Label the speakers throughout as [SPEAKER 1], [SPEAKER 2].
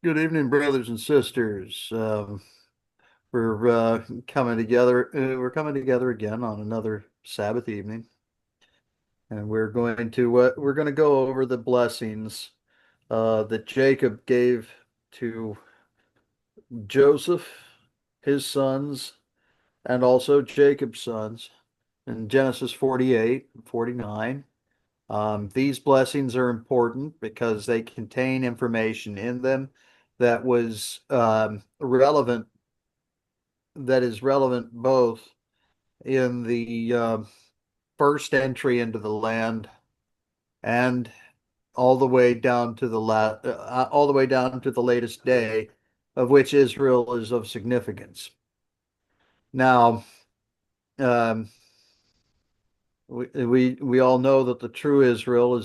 [SPEAKER 1] Good evening, brothers and sisters. We're coming together. We're coming together again on another Sabbath evening, and we're going to go over the blessings that Jacob gave to Joseph, his sons, and also Jacob's sons in Genesis 48 and 49. These blessings are important because they contain information in them that was relevant that is relevant both in the first entry into the land and all the way down to the latest day of which Israel is of significance. Now, um, we all know that the true Israel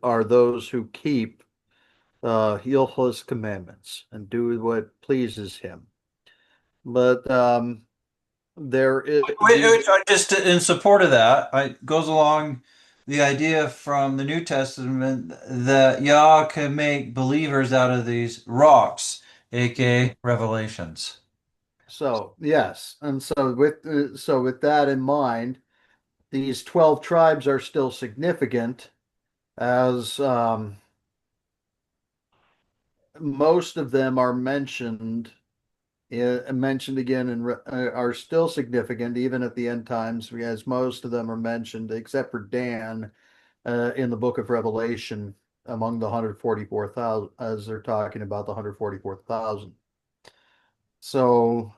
[SPEAKER 1] are those who keep Yahweh's commandments and do what pleases him. But there is
[SPEAKER 2] Which I just in support of that, I goes along the idea from the New Testament that Yah can make believers out of these rocks, aka revelations.
[SPEAKER 1] so yes, and so with that in mind, these 12 tribes are still significant as most of them are mentioned again and are still significant even at the end times, as most of them are mentioned except for Dan in the book of Revelation among the 144,000 as they're talking about the 144,000. So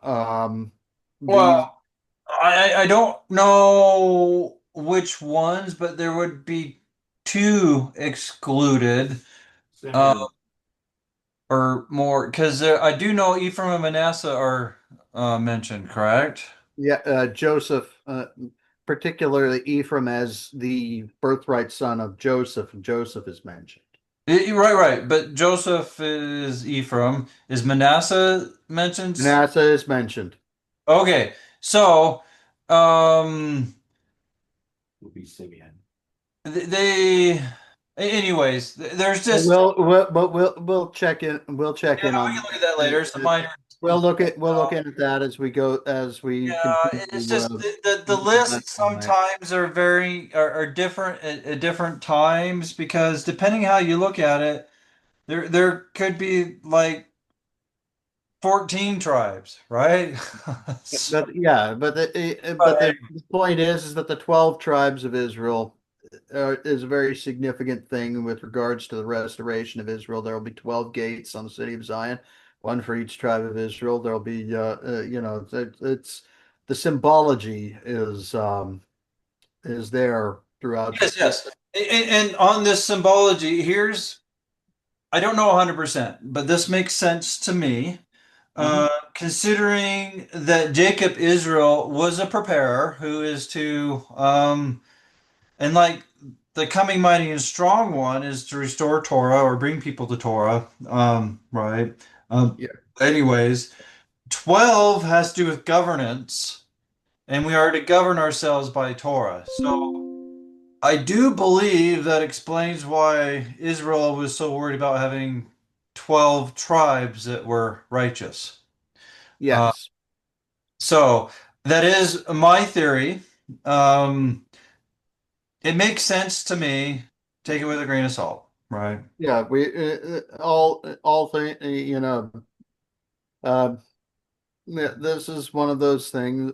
[SPEAKER 1] these
[SPEAKER 2] Well, I don't know which ones, but there would be two excluded, uh, or more, because I do know Ephraim and Manasseh are mentioned, correct?
[SPEAKER 1] Yeah, Joseph, particularly Ephraim as the birthright son of Joseph, and Joseph is mentioned.
[SPEAKER 2] Right, right. But Joseph is Ephraim. Is Manasseh mentioned?
[SPEAKER 1] Manasseh is mentioned.
[SPEAKER 2] Okay, so um, they, anyways, there's
[SPEAKER 1] But
[SPEAKER 2] just
[SPEAKER 1] we'll check in. We'll check
[SPEAKER 2] yeah,
[SPEAKER 1] in
[SPEAKER 2] we
[SPEAKER 1] on
[SPEAKER 2] can look at that later. It's a
[SPEAKER 1] that.
[SPEAKER 2] minor.
[SPEAKER 1] We'll look into that as we go as we
[SPEAKER 2] Yeah, it's
[SPEAKER 1] continue
[SPEAKER 2] just the
[SPEAKER 1] that
[SPEAKER 2] lists
[SPEAKER 1] tonight.
[SPEAKER 2] sometimes are different at different times because depending how you look at it, there could be like 14 tribes, right?
[SPEAKER 1] But yeah, but
[SPEAKER 2] But
[SPEAKER 1] the point is that the 12 tribes of Israel is a very significant thing with regards to the restoration of Israel. There will be 12 gates on the city of Zion, one for each tribe of Israel. There'll be it's the symbology is there throughout.
[SPEAKER 2] yes, yes. And on this symbology, I don't know 100%, but this makes sense to me.
[SPEAKER 1] Mhm.
[SPEAKER 2] Considering that Jacob Israel was a preparer who is to, and like the coming mighty and strong one is to restore Torah or bring people to Torah, right? Um,
[SPEAKER 1] Yeah.
[SPEAKER 2] anyways, 12 has to do with governance, and we are to govern ourselves by Torah. So I do believe that explains why Israel was so worried about having 12 tribes that were righteous. Uh,
[SPEAKER 1] Yes.
[SPEAKER 2] so that is my theory. Um, it makes sense to me. Take it with a grain of salt, right?
[SPEAKER 1] Yeah. We all thing uh, yeah, this is one of those things,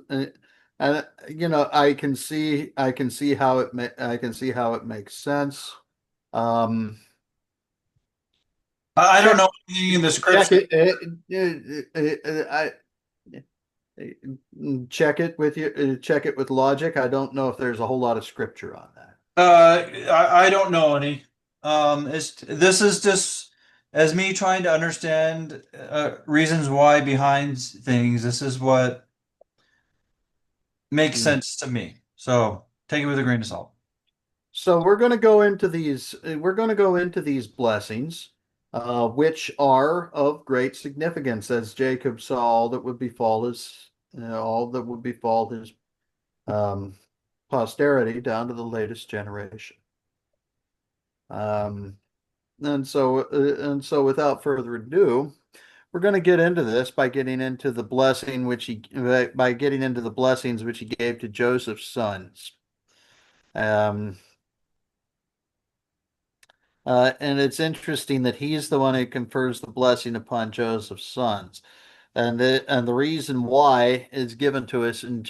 [SPEAKER 1] and I can see how I can see how it makes sense. Um,
[SPEAKER 2] I don't
[SPEAKER 1] check
[SPEAKER 2] know anything in the
[SPEAKER 1] check
[SPEAKER 2] scripture.
[SPEAKER 1] it. Check it with you. Check it with logic. I don't know if there's a whole lot of scripture on that.
[SPEAKER 2] I don't know any. This is just as me trying to understand reasons why behind things. This is what makes
[SPEAKER 1] Mm.
[SPEAKER 2] sense to me. So take it with a grain of salt.
[SPEAKER 1] So we're going to go into these. We're going to go into these blessings, which are of great significance, as Jacob saw all that would befall his um, posterity down to the latest generation. Um, and so without further ado, we're going to get into this by getting into the blessing which he by getting into the blessings which he gave to Joseph's sons. Um, and it's interesting that he's the one who confers the blessing upon Joseph's sons. And the reason why is given to us in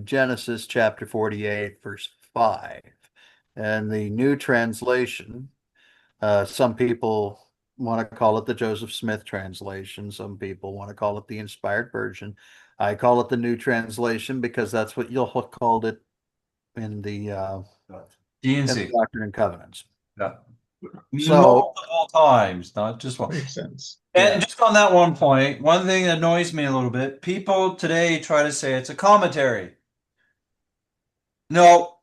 [SPEAKER 1] Genesis chapter 48, verse 5. And the New Translation, some people want to call it the Joseph Smith translation. Some people want to call it the Inspired Version. I call it the New Translation because that's what you'll have called it in the
[SPEAKER 2] DNC.
[SPEAKER 1] Doctrine and Covenants.
[SPEAKER 2] Yeah.
[SPEAKER 1] So,
[SPEAKER 2] Multiple times, not just one.
[SPEAKER 3] Makes sense.
[SPEAKER 2] And
[SPEAKER 1] yeah.
[SPEAKER 2] just on that one point, one thing that annoys me a little bit, people today try to say it's a commentary. No,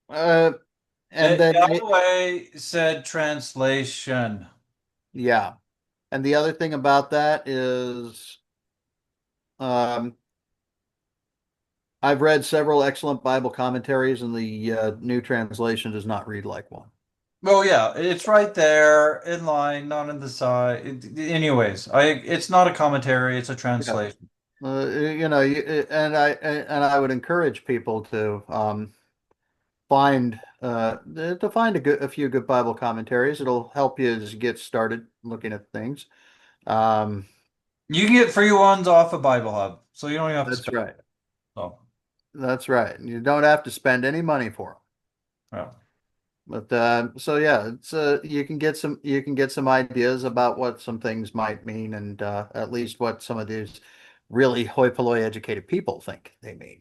[SPEAKER 1] Uh, and then,
[SPEAKER 2] Yahweh said translation.
[SPEAKER 1] yeah. And the other thing about that is, um, I've read several excellent Bible commentaries, and the New Translation does not read like one.
[SPEAKER 2] Oh yeah, it's right there in line, not in the side. Anyways, it's not a commentary, it's a
[SPEAKER 1] Yeah.
[SPEAKER 2] translation.
[SPEAKER 1] And I would encourage people to find a few good Bible commentaries. It'll help you as you get started looking at things. Um,
[SPEAKER 2] You can get free ones off of Bible Hub, so you don't even have to
[SPEAKER 1] that's
[SPEAKER 2] spend.
[SPEAKER 1] right.
[SPEAKER 2] So,
[SPEAKER 1] That's right. You don't have to spend any money for them.
[SPEAKER 2] yeah.
[SPEAKER 1] But so yeah, it's you can get some ideas about what some things might mean, and at least what some of these really hoi polloi educated people think they mean.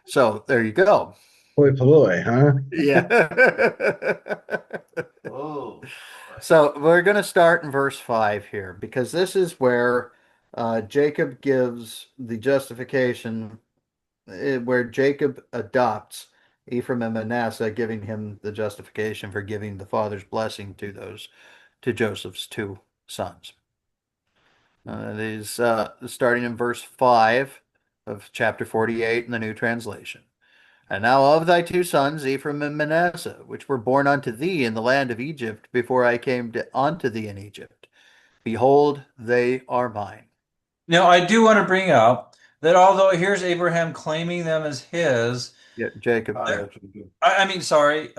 [SPEAKER 1] So there you go.
[SPEAKER 3] Hoi polloi, huh?
[SPEAKER 1] Yeah.
[SPEAKER 2] Oh.
[SPEAKER 1] So we're going to start in verse 5 here because this is where Jacob gives the justification, where Jacob adopts Ephraim and Manasseh, giving him the justification for giving the father's blessing to Joseph's two sons. These starting in verse 5 of chapter 48 in the New Translation. And now of thy two sons, Ephraim and Manasseh, which were born unto thee in the land of Egypt, before I came unto thee in Egypt, behold, they are mine.
[SPEAKER 2] Now, I do want to bring up that although here's Abraham claiming them as his,
[SPEAKER 1] Yeah, Jacob
[SPEAKER 2] there-
[SPEAKER 1] does.
[SPEAKER 2] I mean, sorry,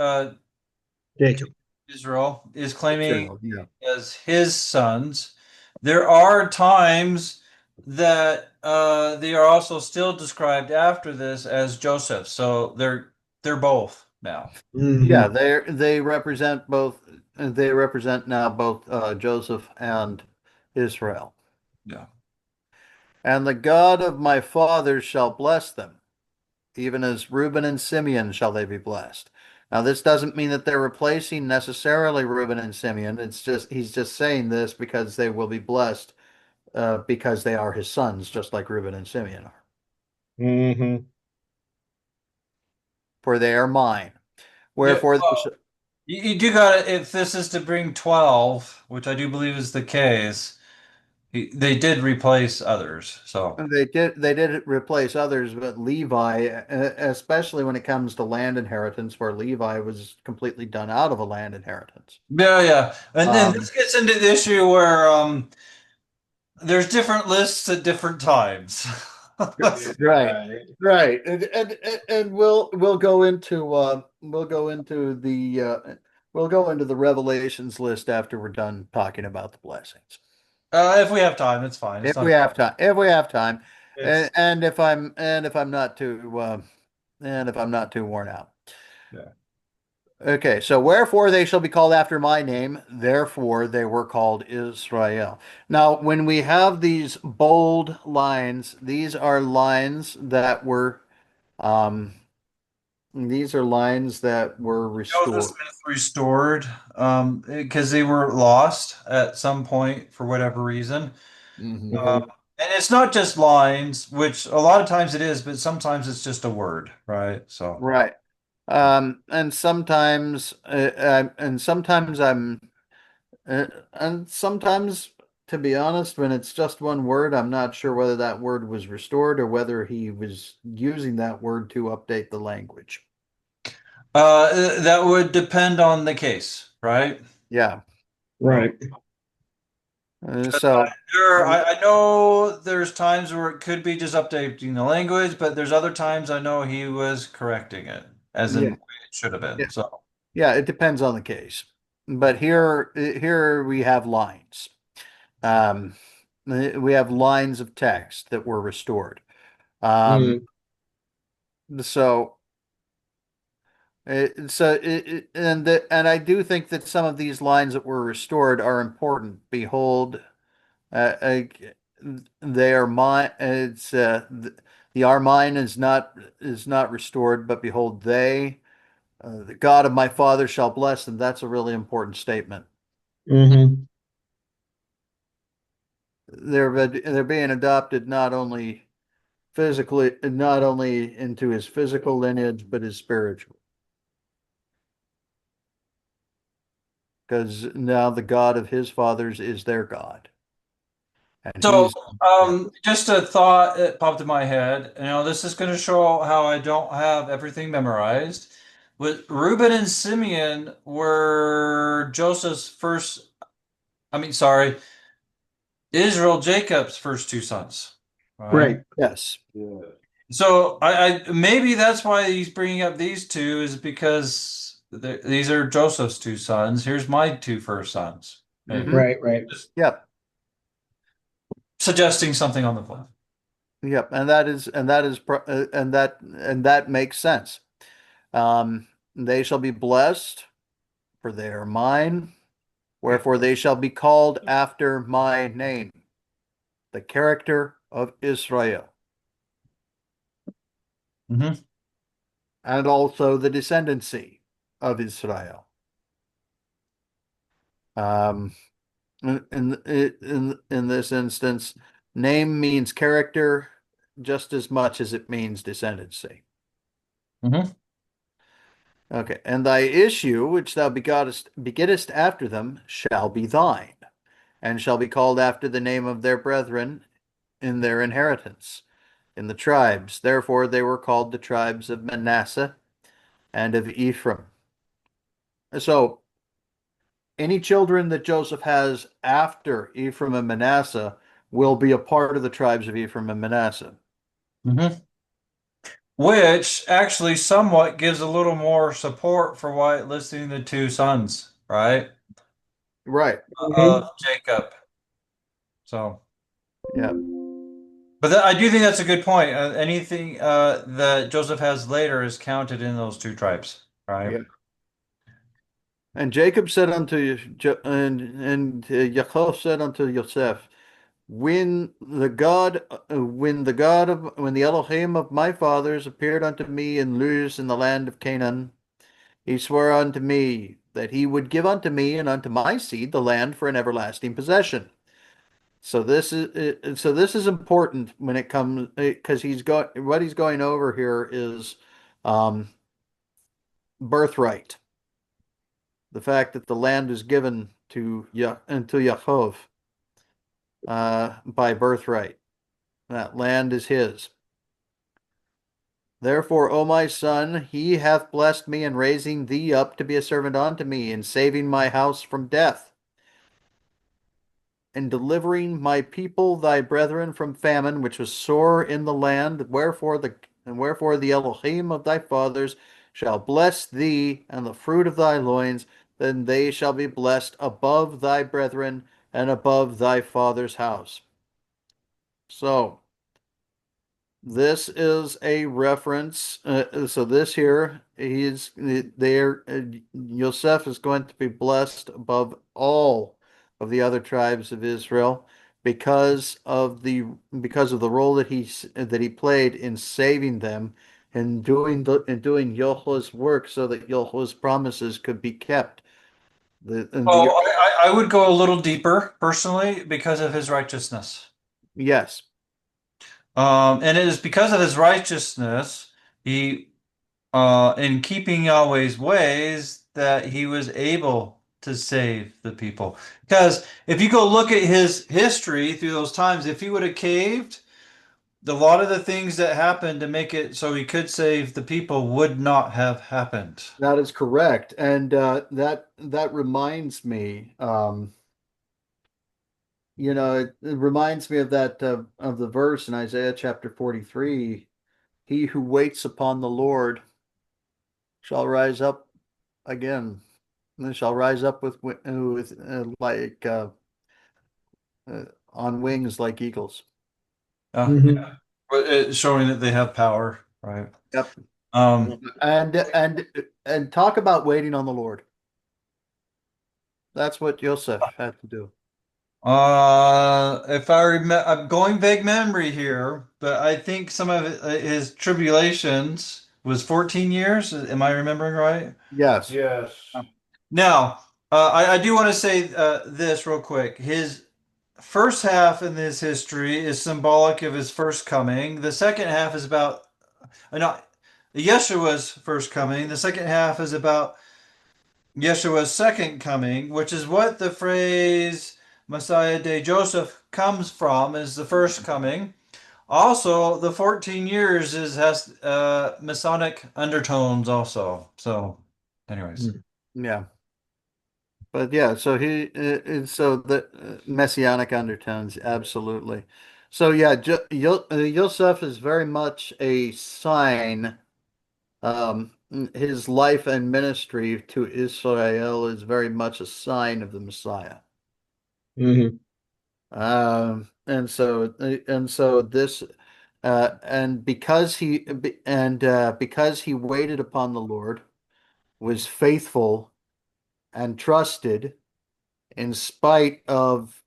[SPEAKER 3] Jacob.
[SPEAKER 2] Israel is claiming
[SPEAKER 1] Israel, yeah.
[SPEAKER 2] as his sons. There are times that they are also still described after this as Joseph. So they're both now.
[SPEAKER 1] Yeah,
[SPEAKER 3] Hmm.
[SPEAKER 1] they represent now both Joseph and Israel.
[SPEAKER 2] Yeah.
[SPEAKER 1] And the God of my fathers shall bless them, even as Reuben and Simeon shall they be blessed. Now, this doesn't mean that they're replacing necessarily Reuben and Simeon. It's just he's just saying this because they will be blessed because they are his sons, just like Reuben and Simeon are.
[SPEAKER 3] Hmm.
[SPEAKER 1] For they are mine.
[SPEAKER 2] Yeah.
[SPEAKER 1] Wherefore they
[SPEAKER 2] Well, you do got to, if this is to bring 12, which I do believe is the case, they did replace others. So,
[SPEAKER 1] they did replace others, but Levi, especially when it comes to land inheritance, where Levi was completely done out of a land inheritance.
[SPEAKER 2] yeah, yeah. And then
[SPEAKER 1] Um,
[SPEAKER 2] this gets into the issue where there's different lists at different times.
[SPEAKER 1] right,
[SPEAKER 3] Right.
[SPEAKER 1] right, and we'll go into the Revelations list after we're done talking about the blessings.
[SPEAKER 2] If we have time, it's fine. It's
[SPEAKER 1] If
[SPEAKER 2] not.
[SPEAKER 1] we have time,
[SPEAKER 3] It's
[SPEAKER 1] and if I'm not too worn out.
[SPEAKER 3] yeah.
[SPEAKER 1] Okay, so wherefore they shall be called after my name, therefore they were called Israel. Now, when we have these bold lines, um, these are lines that were
[SPEAKER 2] Joseph
[SPEAKER 1] restored.
[SPEAKER 2] Smith restored because they were lost at some point for whatever reason.
[SPEAKER 1] Mhm.
[SPEAKER 2] Um,
[SPEAKER 3] Hmm.
[SPEAKER 2] and it's not just lines, which a lot of times it is, but sometimes it's just a word, right? So,
[SPEAKER 1] Right. And sometimes, to be honest, when it's just one word, I'm not sure whether that word was restored or whether he was using that word to update the language.
[SPEAKER 2] that would depend on the case, right?
[SPEAKER 1] Yeah.
[SPEAKER 3] Right.
[SPEAKER 1] So
[SPEAKER 2] I know there's times where it could be just updating the language, but there's other times I know he was correcting it, as in
[SPEAKER 1] yeah,
[SPEAKER 2] the way it should have
[SPEAKER 1] yeah,
[SPEAKER 2] been. So,
[SPEAKER 1] yeah, it depends on the case. But here we have lines. Um, we have lines of text that were restored. Um,
[SPEAKER 3] Mm,
[SPEAKER 1] so and I do think that some of these lines that were restored are important. Behold, uh, they are mine. The are mine is not restored, but behold, they the God of my father shall bless them. That's a really important statement.
[SPEAKER 3] hmm
[SPEAKER 1] They're being adopted not only physically, not only into his physical lineage, but his spiritual. Because now the God of his fathers is their God. And
[SPEAKER 2] so
[SPEAKER 1] he's, yeah,
[SPEAKER 2] just a thought that popped in my head. This is going to show how I don't have everything memorized. But Reuben and Simeon were Joseph's first, I mean, sorry, Israel, Jacob's first two sons, right?
[SPEAKER 3] right.
[SPEAKER 1] yes,
[SPEAKER 2] So I maybe that's why he's bringing up these two is because these are Joseph's two sons. Here's my two first sons. Maybe
[SPEAKER 1] hmm
[SPEAKER 3] Right, right.
[SPEAKER 2] just
[SPEAKER 1] yep,
[SPEAKER 2] suggesting something on the fly.
[SPEAKER 1] yep. And that makes sense. They shall be blessed, for they are mine. Wherefore they shall be called after my name, the character of Israel,
[SPEAKER 2] Hmm.
[SPEAKER 1] and also the descendancy of Israel. Um, in this instance, name means character just as much as it means descendancy.
[SPEAKER 2] Hmm.
[SPEAKER 1] Okay, and thy issue, which thou begettest after them, shall be thine, and shall be called after the name of their brethren in their inheritance, in the tribes. Therefore they were called the tribes of Manasseh and of Ephraim. So any children that Joseph has after Ephraim and Manasseh will be a part of the tribes of Ephraim and Manasseh.
[SPEAKER 2] Hmm. Which actually somewhat gives a little more support for why it listing the two sons, right?
[SPEAKER 1] Right.
[SPEAKER 3] hmm
[SPEAKER 2] Of Jacob. So,
[SPEAKER 1] Yeah.
[SPEAKER 2] but I do think that's a good point. Anything that Joseph has later is counted in those two tribes, right?
[SPEAKER 1] Yeah. And Jacob said unto and Yaakov said unto Yosef, when the Elohim of my fathers appeared unto me in Luz in the land of Canaan, he swore unto me that he would give unto me and unto my seed the land for an everlasting possession. So this is important when it comes because he's going over here is um, birthright. The fact that the land is given to Yaakov by birthright. That land is his. Therefore, O my son, he hath blessed me in raising thee up to be a servant unto me, in saving my house from death, in delivering my people thy brethren from famine, which was sore in the land. Wherefore the Elohim of thy fathers shall bless thee and the fruit of thy loins, then they shall be blessed above thy brethren and above thy father's house. So this is a reference. So this here, he's there. Yosef is going to be blessed above all of the other tribes of Israel because of the role that he played in saving them and doing Yahweh's work so that Yahweh's promises could be kept. The
[SPEAKER 2] Oh, I would go a little deeper personally because of his righteousness.
[SPEAKER 1] yes,
[SPEAKER 2] And it is because of his righteousness, he, in keeping Yahweh's ways, that he was able to save the people. Because if you go look at his history through those times, if he would have caved, a lot of the things that happened to make it so he could save the people would not have happened.
[SPEAKER 1] That is correct. And that reminds me, it reminds me of that of the verse in Isaiah chapter 43. He who waits upon the Lord shall rise up again. And shall rise up uh, on wings like eagles.
[SPEAKER 3] Mhm.
[SPEAKER 2] Showing that they have power, right?
[SPEAKER 1] Yep.
[SPEAKER 2] Um,
[SPEAKER 1] And talk about waiting on the Lord. That's what Joseph had to do.
[SPEAKER 2] if I remember, I'm going vague memory here, but I think some of his tribulations was 14 years. Am I remembering right?
[SPEAKER 1] Yes.
[SPEAKER 3] Yes.
[SPEAKER 2] Now, I do want to say this real quick. His first half in this history is symbolic of his first coming. The second half is about, not Yeshua's first coming. The second half is about Yeshua's second coming, which is what the phrase Messiah de Joseph comes from, is the first coming. Also, the 14 years has Masonic undertones also. So, anyways.
[SPEAKER 1] Yeah. But yeah, so so the messianic undertones, absolutely. So yeah, Yosef is very much a sign. His life and ministry to Israel is very much a sign of the Messiah.
[SPEAKER 3] Mhm.
[SPEAKER 1] And so this, and because he waited upon the Lord, was faithful and trusted in spite of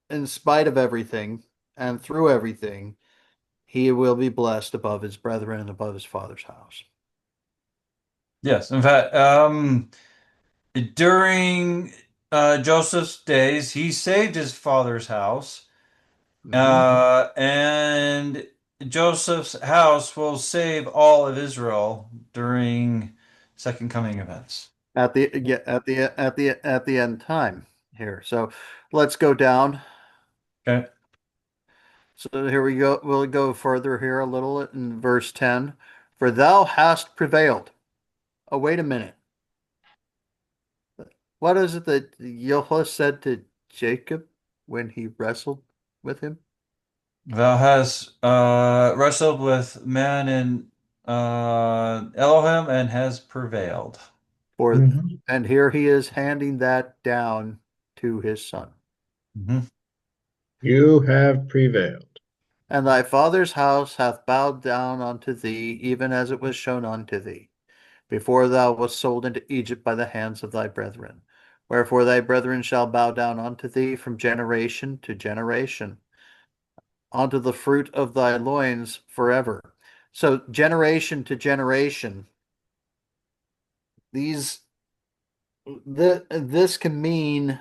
[SPEAKER 1] everything and through everything, he will be blessed above his brethren and above his father's house.
[SPEAKER 2] Yes, in fact, during Joseph's days, he saved his father's house,
[SPEAKER 1] Mhm.
[SPEAKER 2] and Joseph's house will save all of Israel during Second Coming events.
[SPEAKER 1] At the yeah, at the end time here. So let's go down.
[SPEAKER 2] Okay.
[SPEAKER 1] So here we go. We'll go further here a little in verse 10. For thou hast prevailed. Oh, wait a minute. What is it that Yahweh said to Jacob when he wrestled with him?
[SPEAKER 2] Thou hast wrestled with man in Elohim and has prevailed.
[SPEAKER 1] For
[SPEAKER 3] Mhm.
[SPEAKER 1] and here he is handing that down to his son.
[SPEAKER 2] Mhm.
[SPEAKER 3] You have prevailed.
[SPEAKER 1] And thy father's house hath bowed down unto thee, even as it was shown unto thee, before thou wast sold into Egypt by the hands of thy brethren. Wherefore thy brethren shall bow down unto thee from generation to generation, unto the fruit of thy loins forever. So generation to generation, these this can mean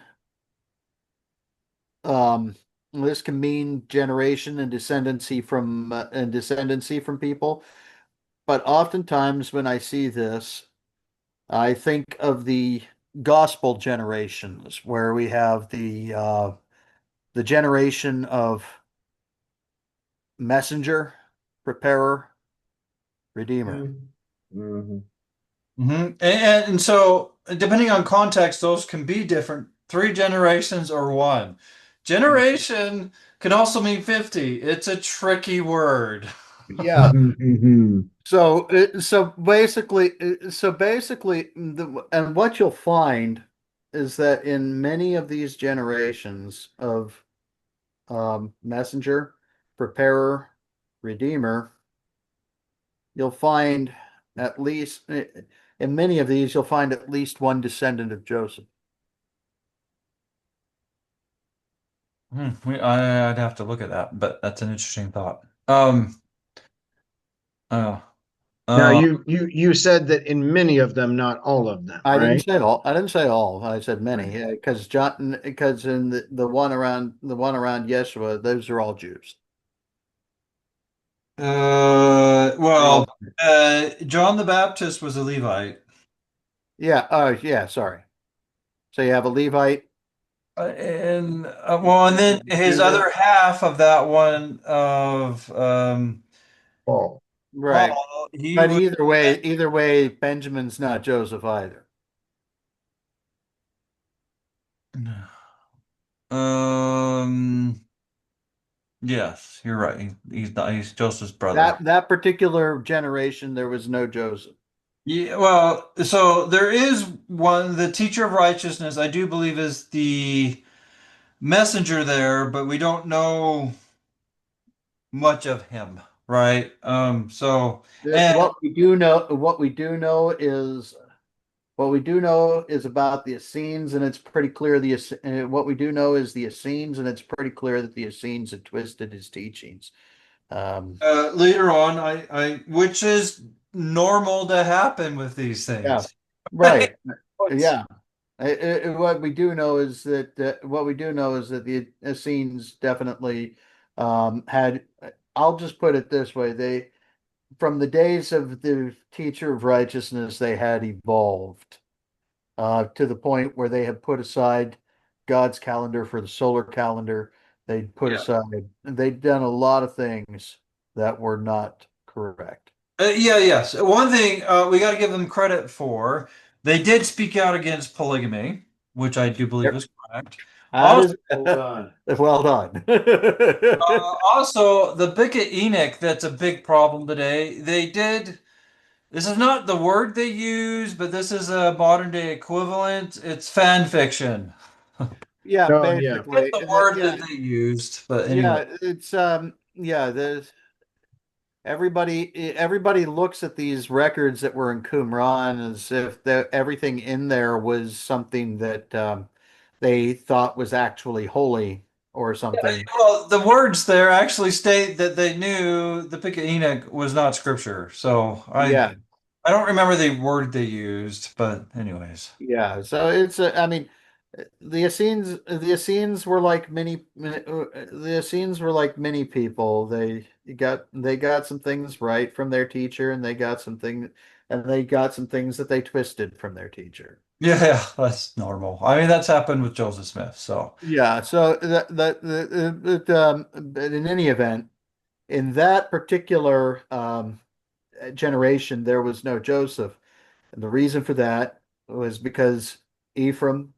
[SPEAKER 1] um this can mean generation and descendancy from people. But oftentimes when I see this, I think of the gospel generations where we have the generation of messenger, preparer, redeemer.
[SPEAKER 3] Mhm.
[SPEAKER 2] And so, depending on context, those can be different. Three generations or one. Generation can also mean 50. It's a tricky word.
[SPEAKER 1] Yeah.
[SPEAKER 3] Mhm.
[SPEAKER 1] And what you'll find is that in many of these generations of messenger, preparer, redeemer, you'll find at least in many of these, you'll find at least one descendant of Joseph.
[SPEAKER 2] I'd have to look at that, but that's an interesting thought. Uh,
[SPEAKER 3] Now
[SPEAKER 2] uh,
[SPEAKER 3] you said that in many of them, not all of them,
[SPEAKER 1] I didn't
[SPEAKER 3] right?
[SPEAKER 1] say all. I didn't say all. I said
[SPEAKER 3] Right.
[SPEAKER 1] many, because in the one around Yeshua, those are all Jews. They're all,
[SPEAKER 2] well, John the Baptist was a Levite.
[SPEAKER 1] yeah. Oh, yeah. Sorry. So you have a Levite,
[SPEAKER 2] And then his
[SPEAKER 1] Judah.
[SPEAKER 2] other half of that one of
[SPEAKER 3] Paul.
[SPEAKER 1] Right.
[SPEAKER 2] Paul, he
[SPEAKER 1] But
[SPEAKER 2] was.
[SPEAKER 1] either way, Benjamin's not Joseph either.
[SPEAKER 2] Um, yes, you're right. He's not. He's Joseph's brother.
[SPEAKER 1] That particular generation, there was no Joseph.
[SPEAKER 2] Yeah, well, so there is one, the teacher of righteousness, I do believe is the messenger there, but we don't know much of him, right? And
[SPEAKER 1] What we do know is about the Essenes, and it's pretty clear what we do know is the Essenes, and it's pretty clear that the Essenes had twisted his teachings. Um,
[SPEAKER 2] later on, which is normal to happen with these
[SPEAKER 1] yeah,
[SPEAKER 2] things.
[SPEAKER 1] right.
[SPEAKER 2] What's-
[SPEAKER 1] Yeah. What we do know is that the Essenes definitely had. I'll just put it this way: they from the days of the teacher of righteousness, they had evolved to the point where they had put aside God's calendar for the solar calendar.
[SPEAKER 2] Yeah.
[SPEAKER 1] They'd done a lot of things that were not correct.
[SPEAKER 2] Yeah, yes. One thing we got to give them credit for, they did speak out against polygamy, which I do believe
[SPEAKER 1] Yep.
[SPEAKER 2] is correct.
[SPEAKER 1] That
[SPEAKER 2] Also,
[SPEAKER 1] is well done.
[SPEAKER 2] also, the Book of Enoch, that's a big problem today. This is not the word they use, but this is a modern day equivalent. It's fan fiction.
[SPEAKER 1] Yeah,
[SPEAKER 3] Oh, yeah.
[SPEAKER 2] That's
[SPEAKER 1] basically.
[SPEAKER 2] the word
[SPEAKER 1] Yeah,
[SPEAKER 2] that they used, but anyway.
[SPEAKER 1] yeah, there's everybody looks at these records that were in Qumran as if everything in there was something that they thought was actually holy or something.
[SPEAKER 2] Well, the words there actually state that they knew the Book of Enoch was not scripture. So
[SPEAKER 1] Yeah,
[SPEAKER 2] I don't remember the word they used, but anyways.
[SPEAKER 1] yeah. So I mean, the Essenes were like many people. They got some things right from their teacher, and they got some things that they twisted from their teacher.
[SPEAKER 2] Yeah, that's normal. I mean, that's happened with Joseph Smith. So
[SPEAKER 1] Yeah, so but in any event, in that particular generation, there was no Joseph, and the reason for that was because Ephraim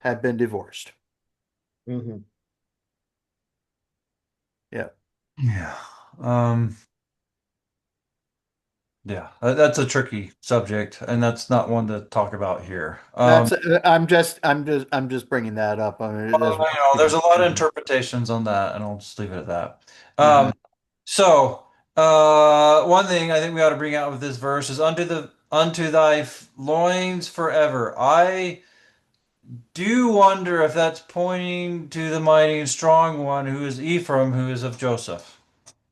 [SPEAKER 1] had been divorced.
[SPEAKER 3] Mhm.
[SPEAKER 1] Yeah,
[SPEAKER 2] yeah, um, yeah, that's a tricky subject, and that's not one to talk about here.
[SPEAKER 1] that's I'm just bringing that up. I mean, there's
[SPEAKER 2] There's a lot of interpretations on that, and I'll just leave it at that.
[SPEAKER 1] Mhm.
[SPEAKER 2] So, one thing I think we ought to bring out with this verse is unto thy loins forever. I do wonder if that's pointing to the mighty and strong one who is Ephraim, who is of Joseph.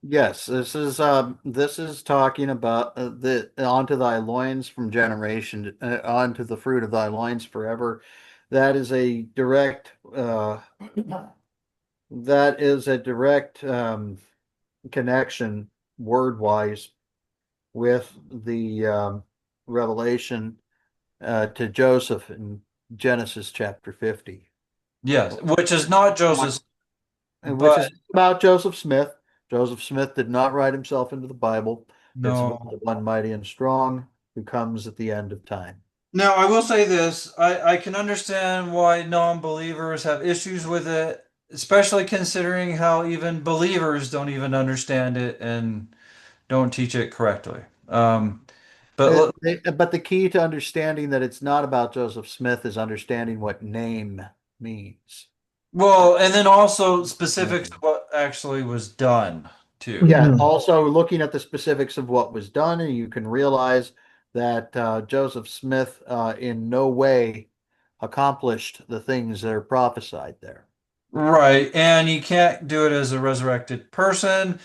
[SPEAKER 1] Yes, this is talking about the onto thy loins from generation onto the fruit of thy loins forever. That is a direct that is a direct connection word wise with the revelation to Joseph in Genesis chapter 50,
[SPEAKER 2] Yes, which is not Joseph's,
[SPEAKER 1] which
[SPEAKER 2] but
[SPEAKER 1] is about Joseph Smith. Joseph Smith did not write himself into the Bible. It's about
[SPEAKER 2] no.
[SPEAKER 1] the one mighty and strong who comes at the end of time.
[SPEAKER 2] Now, I will say this. I can understand why non-believers have issues with it, especially considering how even believers don't even understand it and don't teach it correctly. But look,
[SPEAKER 1] But the key to understanding that it's not about Joseph Smith is understanding what name means.
[SPEAKER 2] well, and then also specifics of what actually was done too.
[SPEAKER 1] Yeah,
[SPEAKER 3] Mhm.
[SPEAKER 1] also looking at the specifics of what was done, and you can realize that Joseph Smith in no way accomplished the things that are prophesied there.
[SPEAKER 2] Right, and you can't do it as a resurrected person,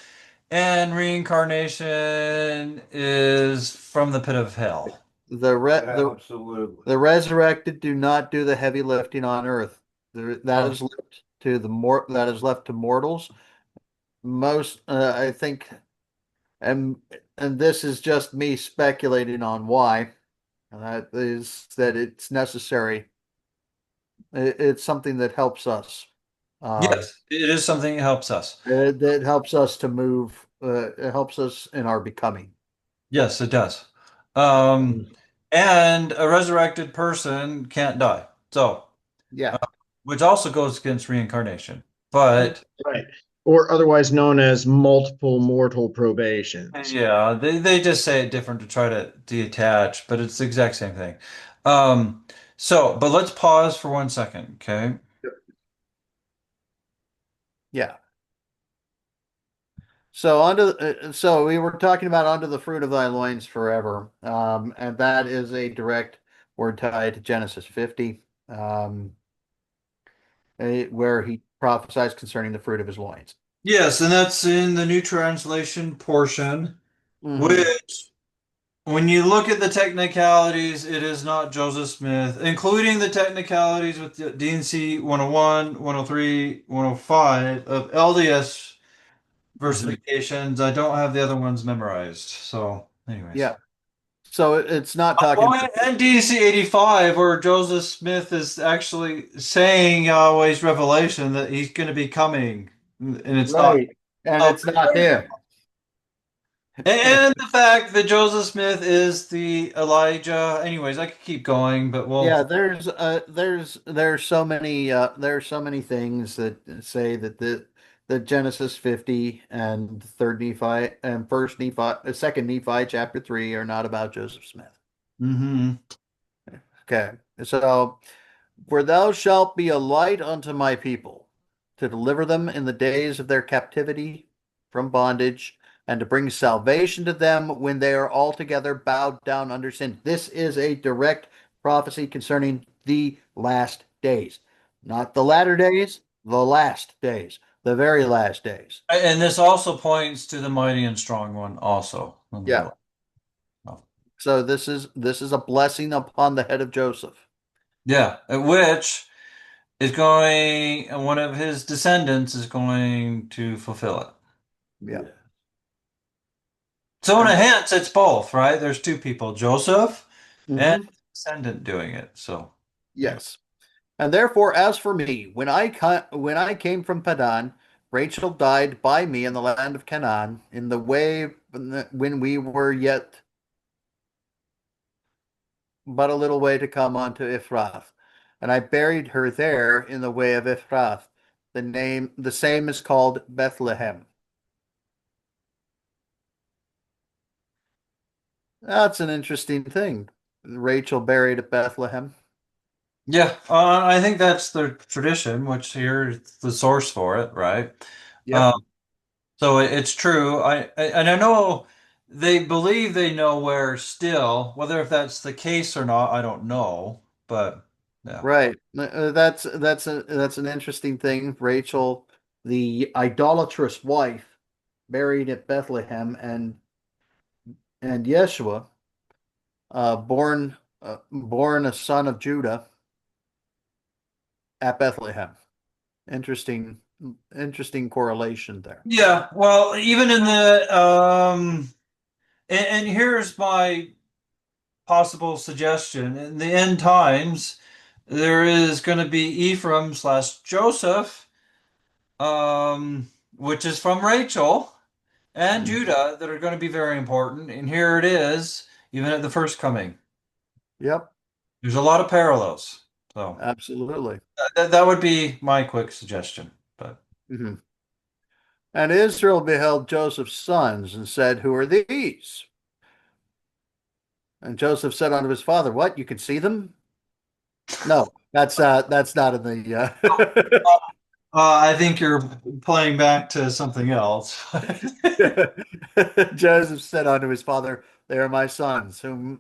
[SPEAKER 2] and reincarnation is from the pit of hell.
[SPEAKER 1] The re
[SPEAKER 3] Absolutely.
[SPEAKER 1] the resurrected do not do the heavy lifting on earth. That
[SPEAKER 2] Oh,
[SPEAKER 1] is left to mortals. I think, and this is just me speculating on why, and that is that it's necessary It's something that helps us. Um,
[SPEAKER 2] Yes, it is something that helps us.
[SPEAKER 1] that helps us to move. It helps us in our becoming.
[SPEAKER 2] Yes, it does. Um,
[SPEAKER 3] Mm.
[SPEAKER 2] and a resurrected person can't die. So,
[SPEAKER 1] Yeah.
[SPEAKER 2] which also goes against reincarnation. But
[SPEAKER 3] Right. Or otherwise known as multiple mortal probations.
[SPEAKER 2] yeah, they just say it different to try to detach, but it's the exact same thing. Um, but let's pause for 1 second, okay?
[SPEAKER 1] Yeah. So so we were talking about under the fruit of thy loins forever, and that is a direct word tied to Genesis 50, where he prophesies concerning the fruit of his loins.
[SPEAKER 2] Yes, and that's in the New Translation portion,
[SPEAKER 1] Hmm.
[SPEAKER 2] which, when you look at the technicalities, it is not Joseph Smith, including the technicalities with the D&C 101, 103, 105 of LDS
[SPEAKER 1] Hmm.
[SPEAKER 2] versifications. I don't have the other ones memorized. So, anyways.
[SPEAKER 1] Yeah. So it's not talking.
[SPEAKER 2] Oh, and DC 85, where Joseph Smith is actually saying Yahweh's revelation that he's going to be coming, and it's not.
[SPEAKER 1] Right. And
[SPEAKER 2] Oh,
[SPEAKER 1] it's not him.
[SPEAKER 2] and the fact that Joseph Smith is the Elijah. Anyways, I could keep going, but
[SPEAKER 1] Yeah, there's so many things that say that the Genesis 50 and third Nephi and first Nephi, second Nephi chapter 3 are not about Joseph Smith.
[SPEAKER 2] hmm
[SPEAKER 1] Okay. So, for thou shalt be a light unto my people, to deliver them in the days of their captivity from bondage, and to bring salvation to them when they are altogether bowed down under sin. This is a direct prophecy concerning the last days, not the latter days, the last days, the very last days.
[SPEAKER 2] And this also points to the mighty and strong one, also on the
[SPEAKER 1] Yeah.
[SPEAKER 2] Lord. Oh.
[SPEAKER 1] So this is a blessing upon the head of Joseph.
[SPEAKER 2] Yeah, which is going, one of his descendants is going to fulfill it.
[SPEAKER 1] Yeah.
[SPEAKER 2] So in a
[SPEAKER 1] And
[SPEAKER 2] sense, it's both, right? There's two people, Joseph and
[SPEAKER 1] mhm,
[SPEAKER 2] descendant doing it. So anyway.
[SPEAKER 1] yes. And therefore, as for me, when I came from Padan, Rachel died by me in the land of Canaan, in the way when we were yet but a little way to come unto Ephrath. And I buried her there in the way of Ephrath. The same is called Bethlehem. That's an interesting thing. Rachel buried at Bethlehem.
[SPEAKER 2] Yeah, I think that's the tradition, which here's the source for it, right?
[SPEAKER 1] Yep.
[SPEAKER 2] Um, so it's true. And I know they believe they know where still, whether if that's the case or not, I don't know. But yeah.
[SPEAKER 1] Right. That's an interesting thing. Rachel, the idolatrous wife, buried at Bethlehem, and Yeshua, born a son of Judah at Bethlehem. Interesting, interesting correlation there.
[SPEAKER 2] Yeah, well, even in the and here's my possible suggestion. In the end times, there is going to be Ephraim slash Joseph, which is from Rachel, and
[SPEAKER 1] Mhm.
[SPEAKER 2] Judah, that are going to be very important. And here it is, even at the first coming.
[SPEAKER 1] Yep,
[SPEAKER 2] There's a lot of parallels. So
[SPEAKER 1] absolutely.
[SPEAKER 2] that would be my quick suggestion. But
[SPEAKER 1] Mhm. And Israel beheld Joseph's sons and said, "Who are these?" And Joseph said unto his father, "What? You can see them?" No, that's not in the.
[SPEAKER 2] I think you're playing back to something else.
[SPEAKER 1] Joseph said unto his father, "They are my sons, whom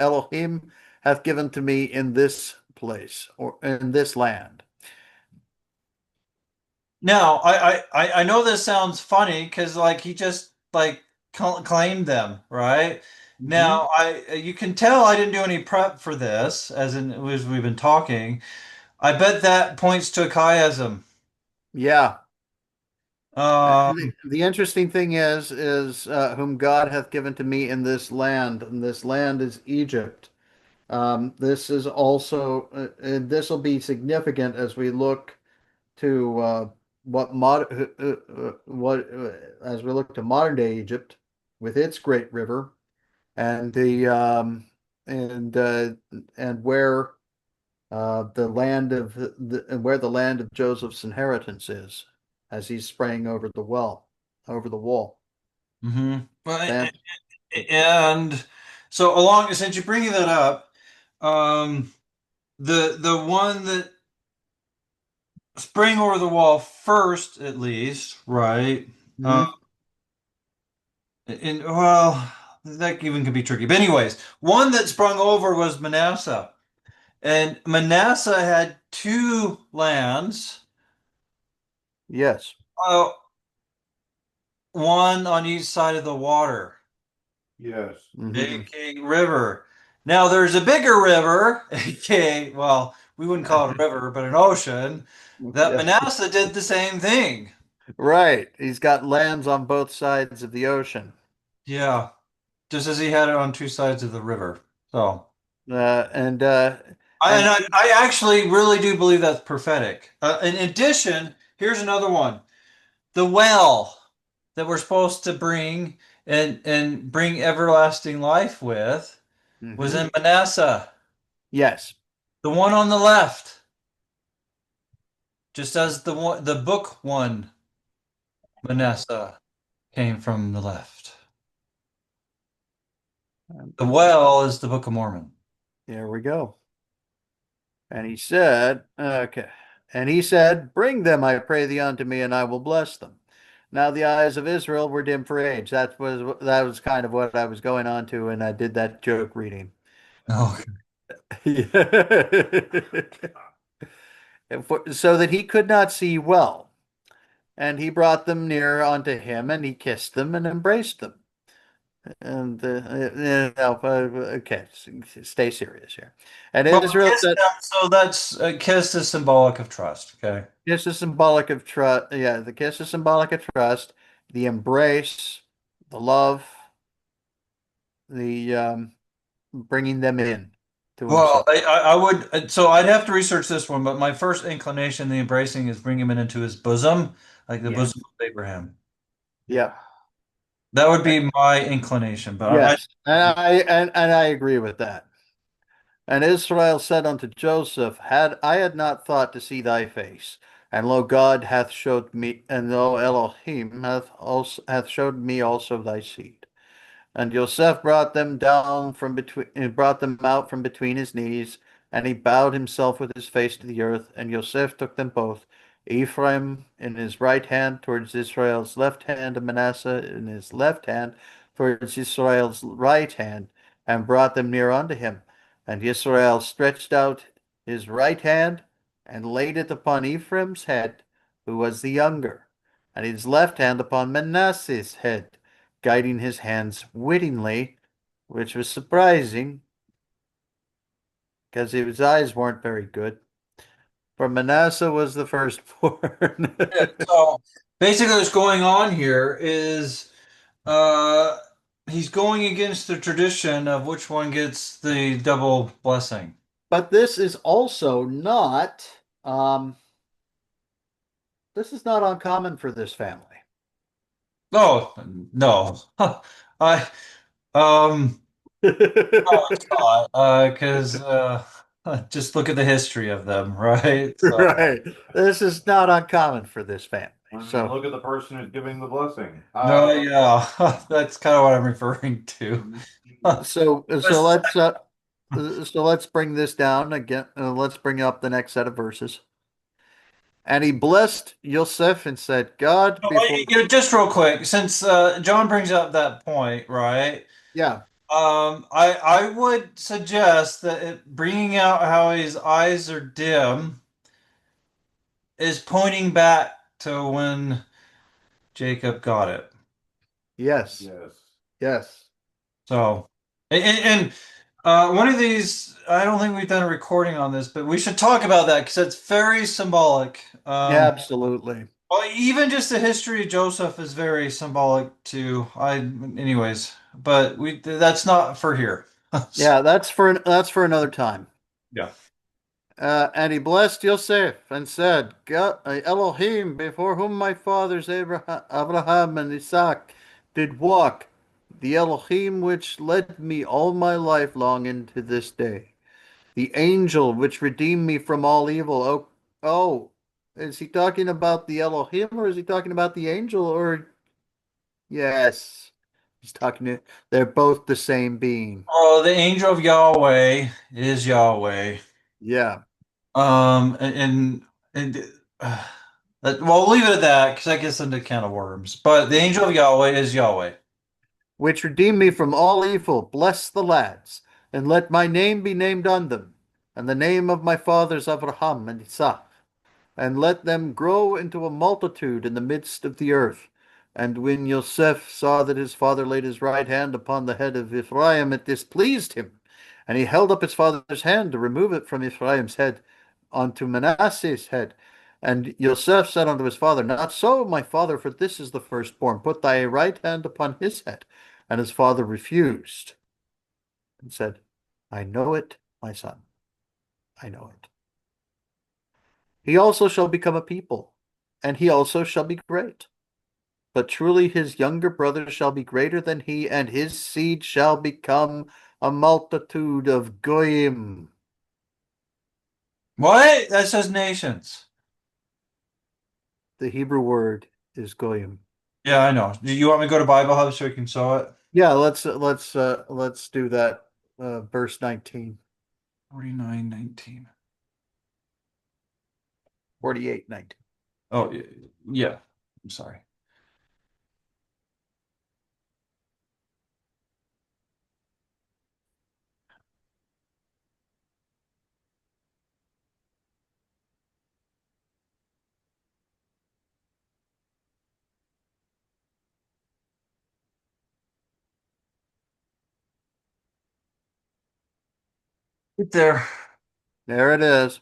[SPEAKER 1] Elohim hath given to me in this place or in this land."
[SPEAKER 2] Now, I know this sounds funny because like he just like claimed them, right?
[SPEAKER 1] Hmm.
[SPEAKER 2] Now, I you can tell I didn't do any prep for this, as we've been talking. I bet that points to a chiasm.
[SPEAKER 1] Yeah.
[SPEAKER 2] Um,
[SPEAKER 1] The interesting thing is whom God hath given to me in this land, and this land is Egypt. This is also, and this will be significant as we look to as we look to modern day Egypt with its great river and and uh, where where the land of Joseph's inheritance is, as he's spraying over the wall.
[SPEAKER 2] Mm-hmm. Well,
[SPEAKER 1] Then,
[SPEAKER 2] and so along, since you're bringing that up, um, the one that sprang over the wall first, at least, right? Uh,
[SPEAKER 1] mhm,
[SPEAKER 2] and well, that even could be tricky. But anyways, one that sprung over was Manasseh, and Manasseh had two lands,
[SPEAKER 1] yes,
[SPEAKER 2] uh, one on each side of the water.
[SPEAKER 4] Yes.
[SPEAKER 1] mhm,
[SPEAKER 2] aka river. Now there's a bigger river, aka, well, we wouldn't call it a river, but an ocean, that
[SPEAKER 1] yeah,
[SPEAKER 2] Manasseh did the same thing.
[SPEAKER 1] right. He's got lands on both sides of the ocean,
[SPEAKER 2] Yeah, just as he had it on two sides of the river. So,
[SPEAKER 1] uh, and uh,
[SPEAKER 2] I, and
[SPEAKER 1] and
[SPEAKER 2] I actually really do believe that's prophetic. In addition, here's another one: the well that we're supposed to bring and bring everlasting life with was
[SPEAKER 1] mhm,
[SPEAKER 2] in Manasseh,
[SPEAKER 1] yes,
[SPEAKER 2] the one on the left. Just as the book one, Manasseh, came from the left. The well is the Book of Mormon.
[SPEAKER 1] there we go. And he said, okay. And he said, Bring them, I pray thee, unto me, and I will bless them. Now the eyes of Israel were dim for age. That was kind of what I was going on to, and I did that joke reading.
[SPEAKER 2] Oh,
[SPEAKER 1] So that he could not see well. And he brought them near unto him, and he kissed them and embraced them. And okay, stay serious here. And
[SPEAKER 2] well,
[SPEAKER 1] Israel
[SPEAKER 2] kiss
[SPEAKER 1] said,
[SPEAKER 2] them. So that's kiss is symbolic of trust. Okay.
[SPEAKER 1] Kiss is symbolic of trust. Yeah, the kiss is symbolic of trust. The embrace, the love, the bringing them in to
[SPEAKER 2] Well,
[SPEAKER 1] himself.
[SPEAKER 2] I would. So I'd have to research this one, but my first inclination, the embracing, is bring him in into his bosom, like the
[SPEAKER 1] Yeah.
[SPEAKER 2] bosom of Abraham.
[SPEAKER 1] Yeah.
[SPEAKER 2] That would be my inclination, but
[SPEAKER 1] Yes. And I agree with that. And Israel said unto Joseph, Had not thought to see thy face, and lo, God hath showed me, and lo, Elohim hath showed me also thy seed. And Joseph brought them out from between his knees, and he bowed himself with his face to the earth. And Joseph took them both, Ephraim in his right hand towards Israel's left hand, and Manasseh in his left hand towards Israel's right hand, and brought them near unto him. And Israel stretched out his right hand and laid it upon Ephraim's head, who was the younger, and his left hand upon Manasseh's head, guiding his hands wittingly, which was surprising because his eyes weren't very good. For Manasseh was the firstborn.
[SPEAKER 2] so basically, what's going on here is uh, he's going against the tradition of which one gets the double blessing.
[SPEAKER 1] But um, this is not uncommon for this family.
[SPEAKER 2] Oh, no. I um no, it's not. Because just look at the history of them, right? So,
[SPEAKER 1] Right. This is not uncommon for this family. So,
[SPEAKER 4] Look at the person who's giving the blessing.
[SPEAKER 2] no, yeah, that's kind of what I'm referring to.
[SPEAKER 1] so, so let's uh, so let's bring this down again. Let's bring up the next set of verses. And he blessed Yosef and said, God before,
[SPEAKER 2] Just real quick, since John brings up that point, right?
[SPEAKER 1] yeah,
[SPEAKER 2] I would suggest that bringing out how his eyes are dim is pointing back to when Jacob got it.
[SPEAKER 1] yes,
[SPEAKER 4] Yes.
[SPEAKER 1] yes,
[SPEAKER 2] So, one of these, I don't think we've done a recording on this, but we should talk about that because it's very symbolic.
[SPEAKER 1] absolutely.
[SPEAKER 2] Well, even just the history of Joseph is very symbolic too. Anyways, but that's not for here.
[SPEAKER 1] Yeah, that's for another time.
[SPEAKER 2] Yeah.
[SPEAKER 1] And he blessed Yosef and said, God, Elohim, before whom my fathers Abraham and Isaac did walk, the Elohim which led me all my life long into this day, the angel which redeemed me from all evil. Oh, is he talking about the Elohim or is he talking about the angel? Or yes, he's talking to. They're both the same being.
[SPEAKER 2] Oh, the angel of Yahweh is Yahweh.
[SPEAKER 1] Yeah.
[SPEAKER 2] And well, we'll leave it at that because that gets into a can of worms. But the angel of Yahweh is Yahweh.
[SPEAKER 1] Which redeemed me from all evil. Bless the lads, and let my name be named on them, and the name of my fathers Abraham and Isaac, and let them grow into a multitude in the midst of the earth. And when Yosef saw that his father laid his right hand upon the head of Ephraim, it displeased him. And he held up his father's hand to remove it from Ephraim's head unto Manasseh's head. And Yosef said unto his father, Not so, my father, for this is the firstborn. Put thy right hand upon his head. And his father refused and said, I know it, my son. I know it. He also shall become a people, and he also shall be great. But truly his younger brother shall be greater than he, and his seed shall become a multitude of goyim.
[SPEAKER 2] What? That says nations.
[SPEAKER 1] The Hebrew word is goyim.
[SPEAKER 2] Yeah, I know. Do you want me to go to Bible Hub so we can saw it?
[SPEAKER 1] Yeah, let's do that. Verse 19,
[SPEAKER 2] 49:19.
[SPEAKER 1] 48:19.
[SPEAKER 2] Oh, yeah. I'm sorry. Right there.
[SPEAKER 1] There it is.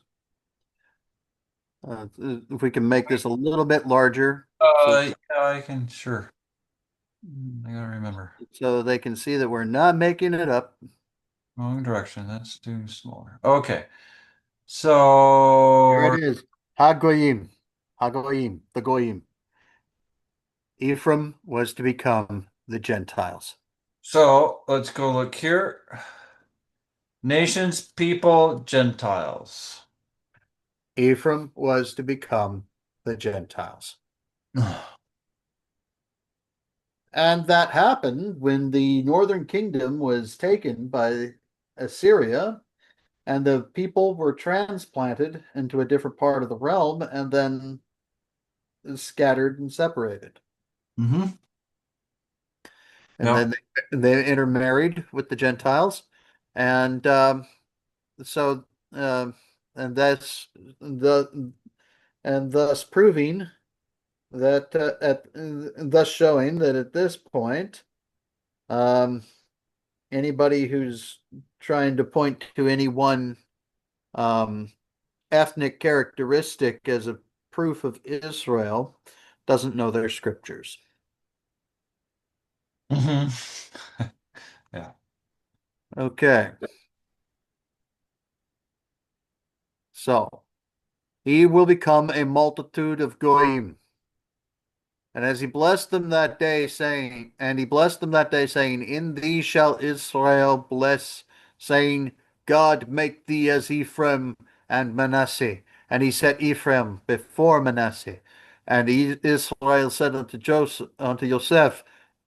[SPEAKER 1] If we can make this a little bit larger
[SPEAKER 2] Yeah, I can, sure. I gotta remember.
[SPEAKER 1] so they can see that we're not making it up.
[SPEAKER 2] Wrong direction. That's too smaller. Okay. So
[SPEAKER 1] Here it is. Hagoyim. Hagoyim. The Goyim. Ephraim was to become the Gentiles.
[SPEAKER 2] let's go look here. Nations, people, Gentiles.
[SPEAKER 1] Ephraim was to become the Gentiles. And that happened when the northern kingdom was taken by Assyria, and the people were transplanted into a different part of the realm and then scattered and separated.
[SPEAKER 2] Mm-hmm.
[SPEAKER 1] And
[SPEAKER 2] Yeah.
[SPEAKER 1] then they intermarried with the Gentiles. And so, and that's the and thus proving that thus showing that at this point, um, anybody who's trying to point to any one um, ethnic characteristic as a proof of Israel doesn't know their scriptures.
[SPEAKER 2] Mm-hmm. Yeah.
[SPEAKER 1] Okay, so he will become a multitude of goyim. And as he blessed them that day, saying, and he blessed them that day, saying, In thee shall Israel bless, saying, God make thee as Ephraim and Manasseh. And he set Ephraim before Manasseh. And Israel said unto Joseph,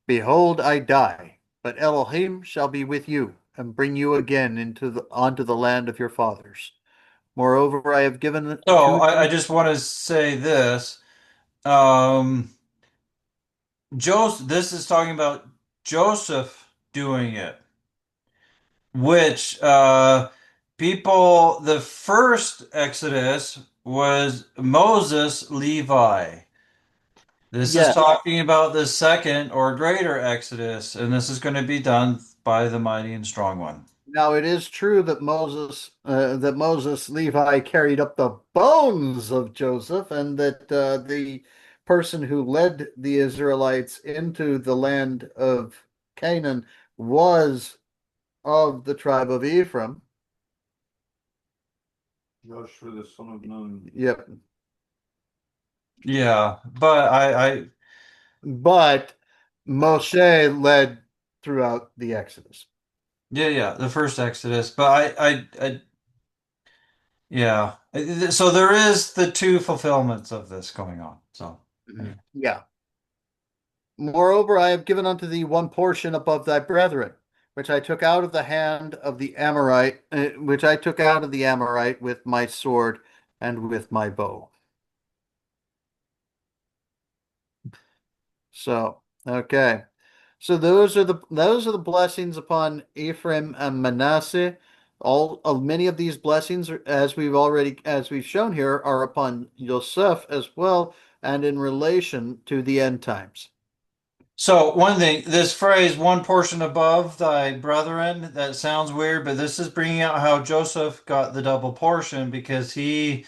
[SPEAKER 1] Behold, I die, but Elohim shall be with you, and bring you again onto the land of your fathers. Moreover, I have given
[SPEAKER 2] So
[SPEAKER 1] to
[SPEAKER 2] I
[SPEAKER 1] you.
[SPEAKER 2] just want to say this. Um, this is talking about Joseph doing it, which the first Exodus was Moses, Levi. This is
[SPEAKER 1] Yeah,
[SPEAKER 2] talking about the second or greater Exodus, and this is going to be done by the mighty and strong one.
[SPEAKER 1] now it is true that Moses Levi carried up the bones of Joseph, and that the person who led the Israelites into the land of Canaan was of the tribe of Ephraim.
[SPEAKER 4] Joshua the son of Nun.
[SPEAKER 1] Yep.
[SPEAKER 2] Yeah, but
[SPEAKER 1] But Moshe led throughout the Exodus.
[SPEAKER 2] yeah, the first Exodus. But yeah. So there is the two fulfillments of this going on. So anyway.
[SPEAKER 1] Yeah. Moreover, I have given unto thee one portion above thy brethren, which I took out of the hand of the Amorite, which I took out of the Amorite with my sword and with my bow. So, okay. So those are the blessings upon Ephraim and Manasseh. All many of these blessings, as we've shown here, are upon Yosef as well, and in relation to the end times.
[SPEAKER 2] So one thing, this phrase, one portion above thy brethren, that sounds weird, but this is bringing out how Joseph got the double portion because he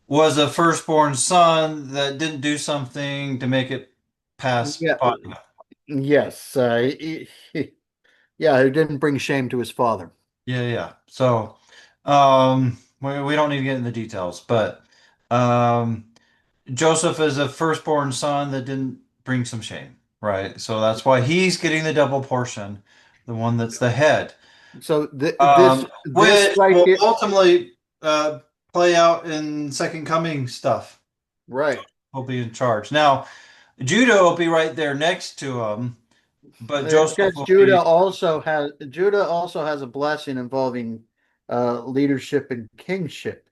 [SPEAKER 2] was a firstborn son that didn't do something to make it pass
[SPEAKER 1] Yeah.
[SPEAKER 2] by.
[SPEAKER 1] Yes. Yeah, who didn't bring shame to his father.
[SPEAKER 2] Yeah. So, we don't need to get into the details, but um, Joseph is a firstborn son that didn't bring some shame, right? So that's why he's getting the double portion, the one that's the head,
[SPEAKER 1] So this
[SPEAKER 2] which
[SPEAKER 1] right
[SPEAKER 2] will
[SPEAKER 1] here,
[SPEAKER 2] ultimately play out in Second Coming stuff.
[SPEAKER 1] right?
[SPEAKER 2] He'll be in charge. Now, Judah will be right there next to him, but Joseph
[SPEAKER 1] Because
[SPEAKER 2] will be.
[SPEAKER 1] Judah also has a blessing involving leadership and kingship.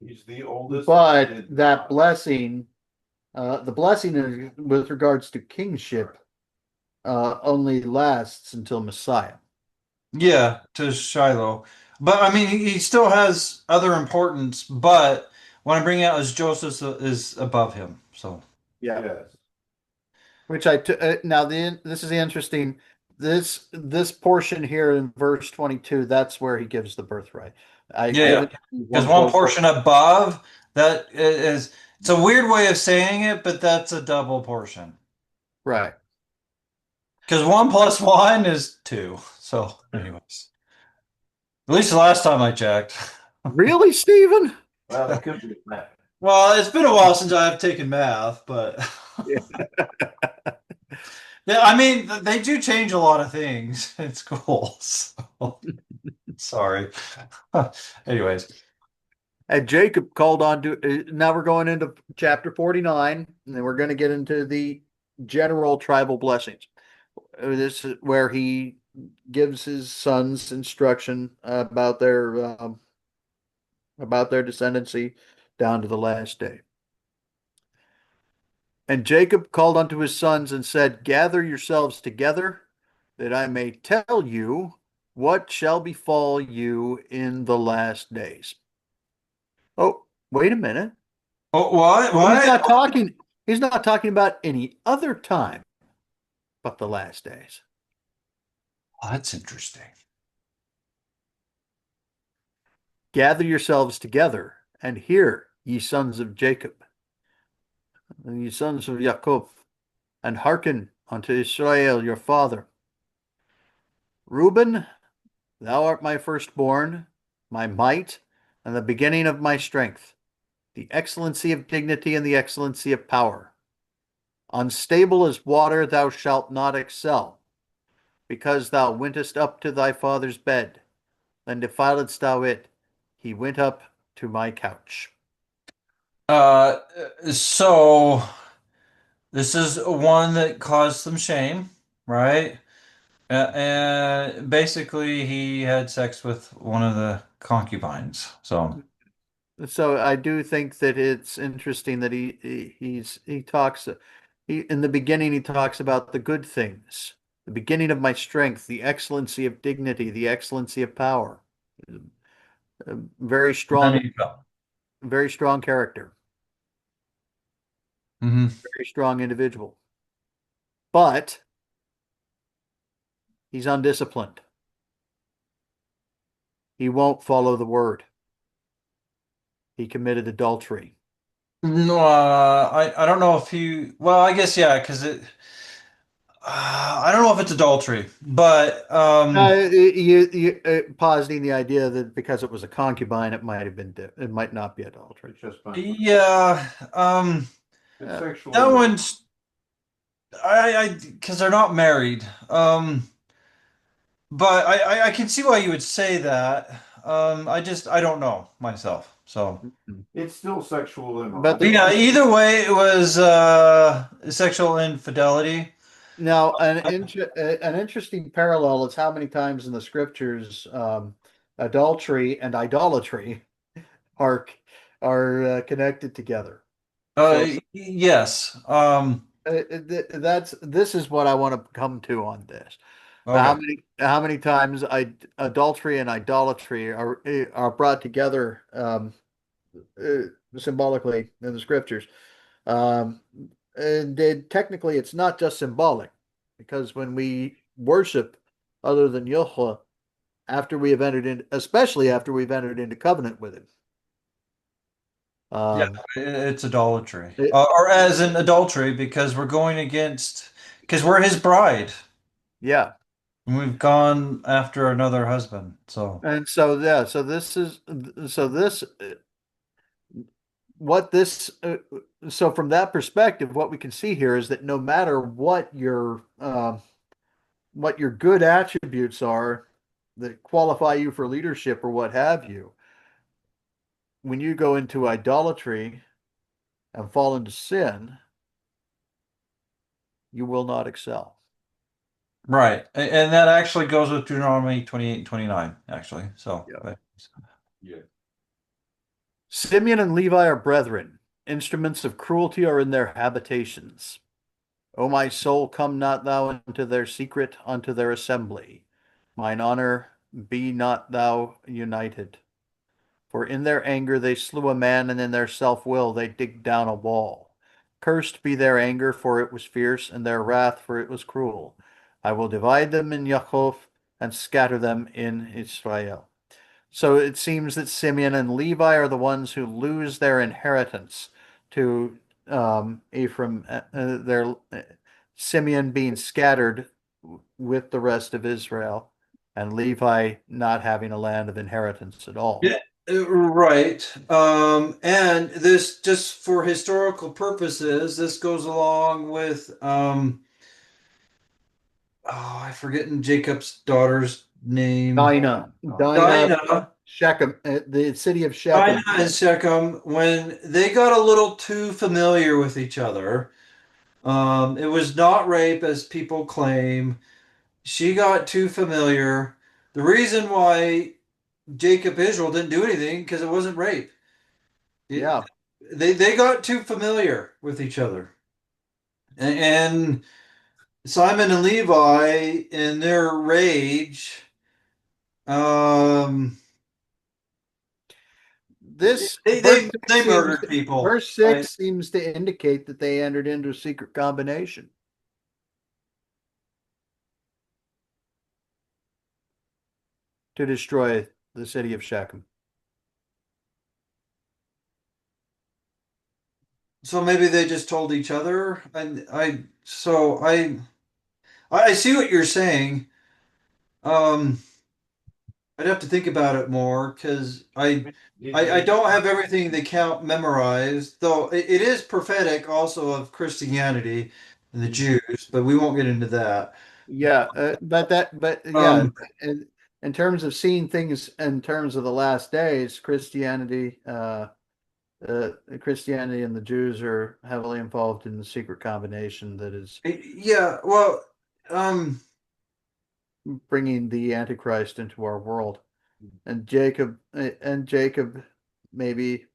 [SPEAKER 4] He's the oldest.
[SPEAKER 1] But
[SPEAKER 4] and
[SPEAKER 1] that blessing, the blessing with regards to kingship, only lasts until Messiah.
[SPEAKER 2] Yeah, to Shiloh. But I mean, he still has other importance, but what I'm bringing out is Joseph is above him. So,
[SPEAKER 1] Yeah.
[SPEAKER 4] Yes.
[SPEAKER 1] Which now this is interesting. This portion here in verse 22, that's where he gives the birthright. I've
[SPEAKER 2] yeah.
[SPEAKER 1] given you
[SPEAKER 2] Because
[SPEAKER 1] one
[SPEAKER 2] one
[SPEAKER 1] portion.
[SPEAKER 2] portion above, that is, it's a weird way of saying it, but that's a double portion.
[SPEAKER 1] Right.
[SPEAKER 2] Because one plus one is two. So, anyways, at least the last time I checked.
[SPEAKER 1] Really, Stephen?
[SPEAKER 4] Well, it could be that.
[SPEAKER 2] Well, it's been a while since I've taken math, but
[SPEAKER 1] Yeah.
[SPEAKER 2] yeah, I mean, they do change a lot of things in schools. So, sorry. Anyways,
[SPEAKER 1] And Jacob called on to, now we're going into chapter 49, and then we're going to get into the general tribal blessings. This is where he gives his sons instruction about their descendancy down to the last day. And Jacob called unto his sons and said, Gather yourselves together, that I may tell you what shall befall you in the last days. Oh, wait a minute.
[SPEAKER 2] oh, what?
[SPEAKER 1] He's
[SPEAKER 2] What?
[SPEAKER 1] not talking, he's not talking about any other time but the last days.
[SPEAKER 2] Oh, that's interesting.
[SPEAKER 1] Gather yourselves together and hear, ye sons of Jacob, and ye sons of Jacob, and hearken unto Israel your father. Reuben, thou art my firstborn, my might, and the beginning of my strength, the excellency of dignity and the excellency of power. Unstable as water thou shalt not excel, because thou wentest up to thy father's bed, then defiledst thou it. He went up to my couch.
[SPEAKER 2] Uh, so this is one that caused some shame, right? And basically, he had sex with one of the concubines. So,
[SPEAKER 1] So I do think that it's interesting that he talks in the beginning he talks about the good things, the beginning of my strength, the excellency of dignity, the excellency of power. A
[SPEAKER 2] then he fell.
[SPEAKER 1] very strong character,
[SPEAKER 2] Hmm.
[SPEAKER 1] very strong individual. But he's undisciplined. He won't follow the word. He committed adultery.
[SPEAKER 2] No, I don't know if he. Well, I guess yeah, because I don't know if it's adultery, but
[SPEAKER 1] Positing the idea that because it was a concubine, it might have been it might not be adultery.
[SPEAKER 4] It's just fine.
[SPEAKER 2] yeah,
[SPEAKER 4] It's
[SPEAKER 1] Uh,
[SPEAKER 4] sexual.
[SPEAKER 2] that one's because they're not married. But I can see why you would say that. I don't know myself. So
[SPEAKER 4] It's still sexual
[SPEAKER 1] But
[SPEAKER 2] but
[SPEAKER 1] the,
[SPEAKER 2] yeah, either way, it was sexual infidelity.
[SPEAKER 1] now an interesting parallel is how many times in the scriptures adultery and idolatry are connected together. So
[SPEAKER 2] Yes.
[SPEAKER 1] this is what I want to come to on this.
[SPEAKER 2] Okay.
[SPEAKER 1] How many times adultery and idolatry are brought together symbolically in the scriptures? Um, and technically, it's not just symbolic, because when we worship other than Yahweh, after we have entered in, especially after we've entered into covenant with Him,
[SPEAKER 2] Yeah,
[SPEAKER 1] um,
[SPEAKER 2] it's idolatry.
[SPEAKER 1] it,
[SPEAKER 2] Or as in adultery because we're going against because we're his bride
[SPEAKER 1] yeah.
[SPEAKER 2] and we've gone after another husband. So
[SPEAKER 1] And so yeah, so this is so this what this so from that perspective, what we can see here is that no matter what your good attributes are that qualify you for leadership or what have you, when you go into idolatry and fall into sin, you will not excel.
[SPEAKER 2] right. And that actually goes with Deuteronomy 28 and 29, actually. So
[SPEAKER 1] Yeah.
[SPEAKER 4] Yeah.
[SPEAKER 1] Simeon and Levi are brethren. Instruments of cruelty are in their habitations. O my soul, come not thou into their secret, unto their assembly. Mine honor, be not thou united. For in their anger they slew a man, and in their self-will they digged down a wall. Cursed be their anger, for it was fierce, and their wrath, for it was cruel. I will divide them in Yaakov, and scatter them in Israel. So it seems that Simeon and Levi are the ones who lose their inheritance to Ephraim, their Simeon being scattered with the rest of Israel, and Levi not having a land of inheritance at all.
[SPEAKER 2] yeah, right. And this just for historical purposes, this goes along with I forgetting Jacob's daughter's name.
[SPEAKER 1] Dinah,
[SPEAKER 2] Dinah.
[SPEAKER 1] Shechem, the city of
[SPEAKER 2] Dinah
[SPEAKER 1] Shechem.
[SPEAKER 2] and Shechem, when they got a little too familiar with each other, it was not rape as people claim. She got too familiar. The reason why Jacob Israel didn't do anything because it wasn't rape. It-
[SPEAKER 1] Yeah,
[SPEAKER 2] they got too familiar with each other, and Simon and Levi in their rage, um,
[SPEAKER 1] this
[SPEAKER 2] they murdered people.
[SPEAKER 1] verse
[SPEAKER 2] Right?
[SPEAKER 1] 6 seems to indicate that they entered into a secret combination to destroy the city of Shechem.
[SPEAKER 2] So maybe they just told each other. I see what you're saying. Um, I'd have to think about it more because I don't have everything they count memorized, though it is prophetic also of Christianity and the Jews, but we won't get into that.
[SPEAKER 1] Yeah, but yeah,
[SPEAKER 2] Um,
[SPEAKER 1] in, in terms of seeing things in terms of the last days, Christianity and the Jews are heavily involved in the secret combination that is
[SPEAKER 2] yeah, well, um,
[SPEAKER 1] bringing the Antichrist into our world. And Jacob maybe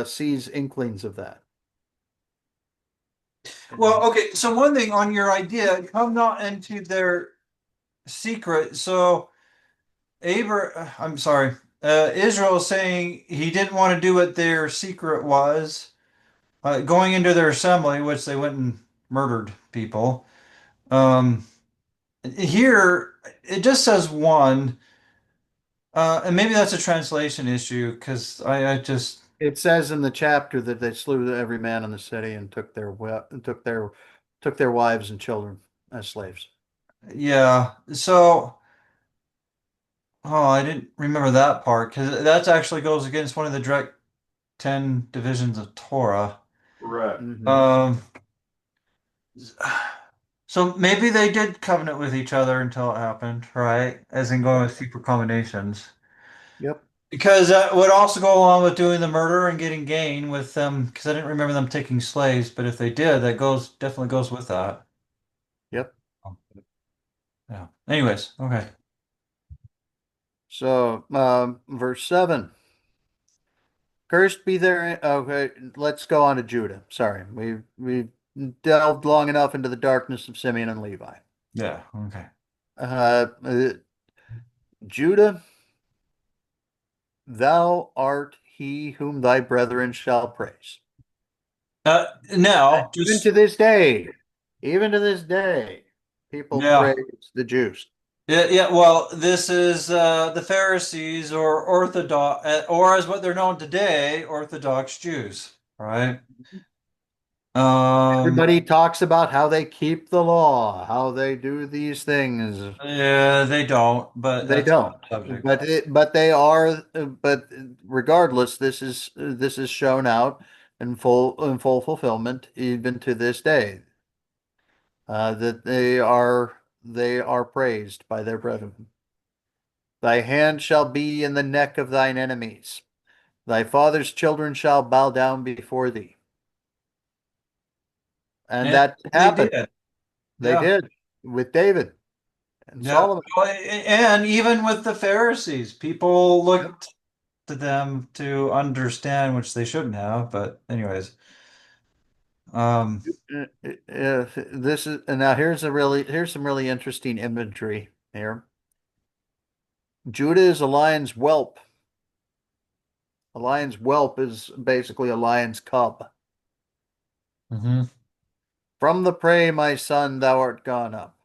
[SPEAKER 1] sees inklings of that.
[SPEAKER 2] well, okay. So one thing on your idea, come not into their secret. So I'm sorry. Israel is saying he didn't want to do what their secret was, going into their assembly, which they went and murdered people. Um, Here, it just says one, and maybe that's a translation issue because I just
[SPEAKER 1] It says in the chapter that they slew every man in the city and took their took their wives and children as slaves.
[SPEAKER 2] Yeah. So, oh, I didn't remember that part because that actually goes against one of the direct 10 divisions of Torah.
[SPEAKER 4] Correct.
[SPEAKER 1] Mhm.
[SPEAKER 2] So maybe they did covenant with each other until it happened, right? As in going with secret combinations.
[SPEAKER 1] Yep.
[SPEAKER 2] Because that would also go along with doing the murder and getting gain with them, because I didn't remember them taking slaves, but if they did, that definitely goes with that.
[SPEAKER 1] Yep.
[SPEAKER 2] Yeah. Anyways, okay.
[SPEAKER 1] So, verse 7. Cursed be their. Okay, let's go on to Judah. Sorry, we delved long enough into the darkness of Simeon and Levi.
[SPEAKER 2] Yeah, okay.
[SPEAKER 1] Judah, thou art he whom thy brethren shall praise.
[SPEAKER 2] Now,
[SPEAKER 1] Even
[SPEAKER 2] just
[SPEAKER 1] to this day, even to this day, people
[SPEAKER 2] yeah.
[SPEAKER 1] praise the Jews.
[SPEAKER 2] Yeah, well, this is the Pharisees or Orthodox, or as what they're known today, Orthodox Jews, right?
[SPEAKER 1] Everybody talks about how they keep the law, how they do these things.
[SPEAKER 2] Yeah, they don't, but
[SPEAKER 1] They
[SPEAKER 2] that's
[SPEAKER 1] don't,
[SPEAKER 2] another subject.
[SPEAKER 1] but they are. But regardless, this is shown out in full fulfillment even to this day. That they are praised by their brethren. Thy hand shall be in the neck of thine enemies. Thy father's children shall bow down before thee. And
[SPEAKER 2] And
[SPEAKER 1] that
[SPEAKER 2] they
[SPEAKER 1] happened.
[SPEAKER 2] did.
[SPEAKER 1] They
[SPEAKER 2] Yeah.
[SPEAKER 1] did with David and
[SPEAKER 2] Yeah.
[SPEAKER 1] Solomon.
[SPEAKER 2] Well, and even with the Pharisees, people
[SPEAKER 1] Yep.
[SPEAKER 2] looked to them to understand, which they shouldn't have. But anyways, um,
[SPEAKER 1] This is and now here's some really interesting imagery here. Judah is a lion's whelp. A lion's whelp is basically a lion's cub.
[SPEAKER 2] mhm.
[SPEAKER 1] From the prey, my son, thou art gone up.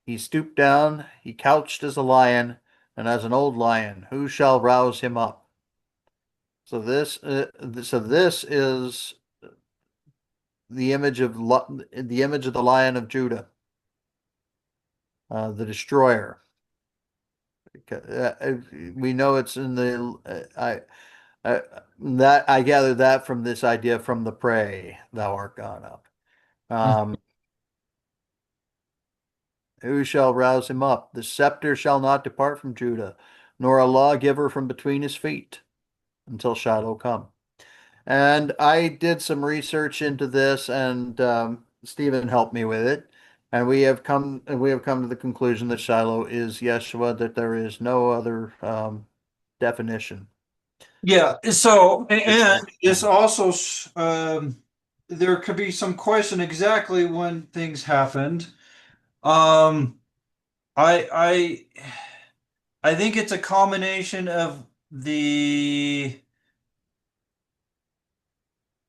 [SPEAKER 1] He stooped down, he couched as a lion, and as an old lion, who shall rouse him up? So this is the image of the Lion of Judah, the destroyer. We know it's in the that I gather that from this idea from the prey, thou art gone up. Who shall rouse him up? The scepter shall not depart from Judah, nor a lawgiver from between his feet, until Shiloh come. And I did some research into this, and Stephen helped me with it. And we have come to the conclusion that Shiloh is Yeshua, that there is no other definition.
[SPEAKER 2] Yeah. So, and this also, there could be some question exactly when things happened. Um, I I think it's a combination of the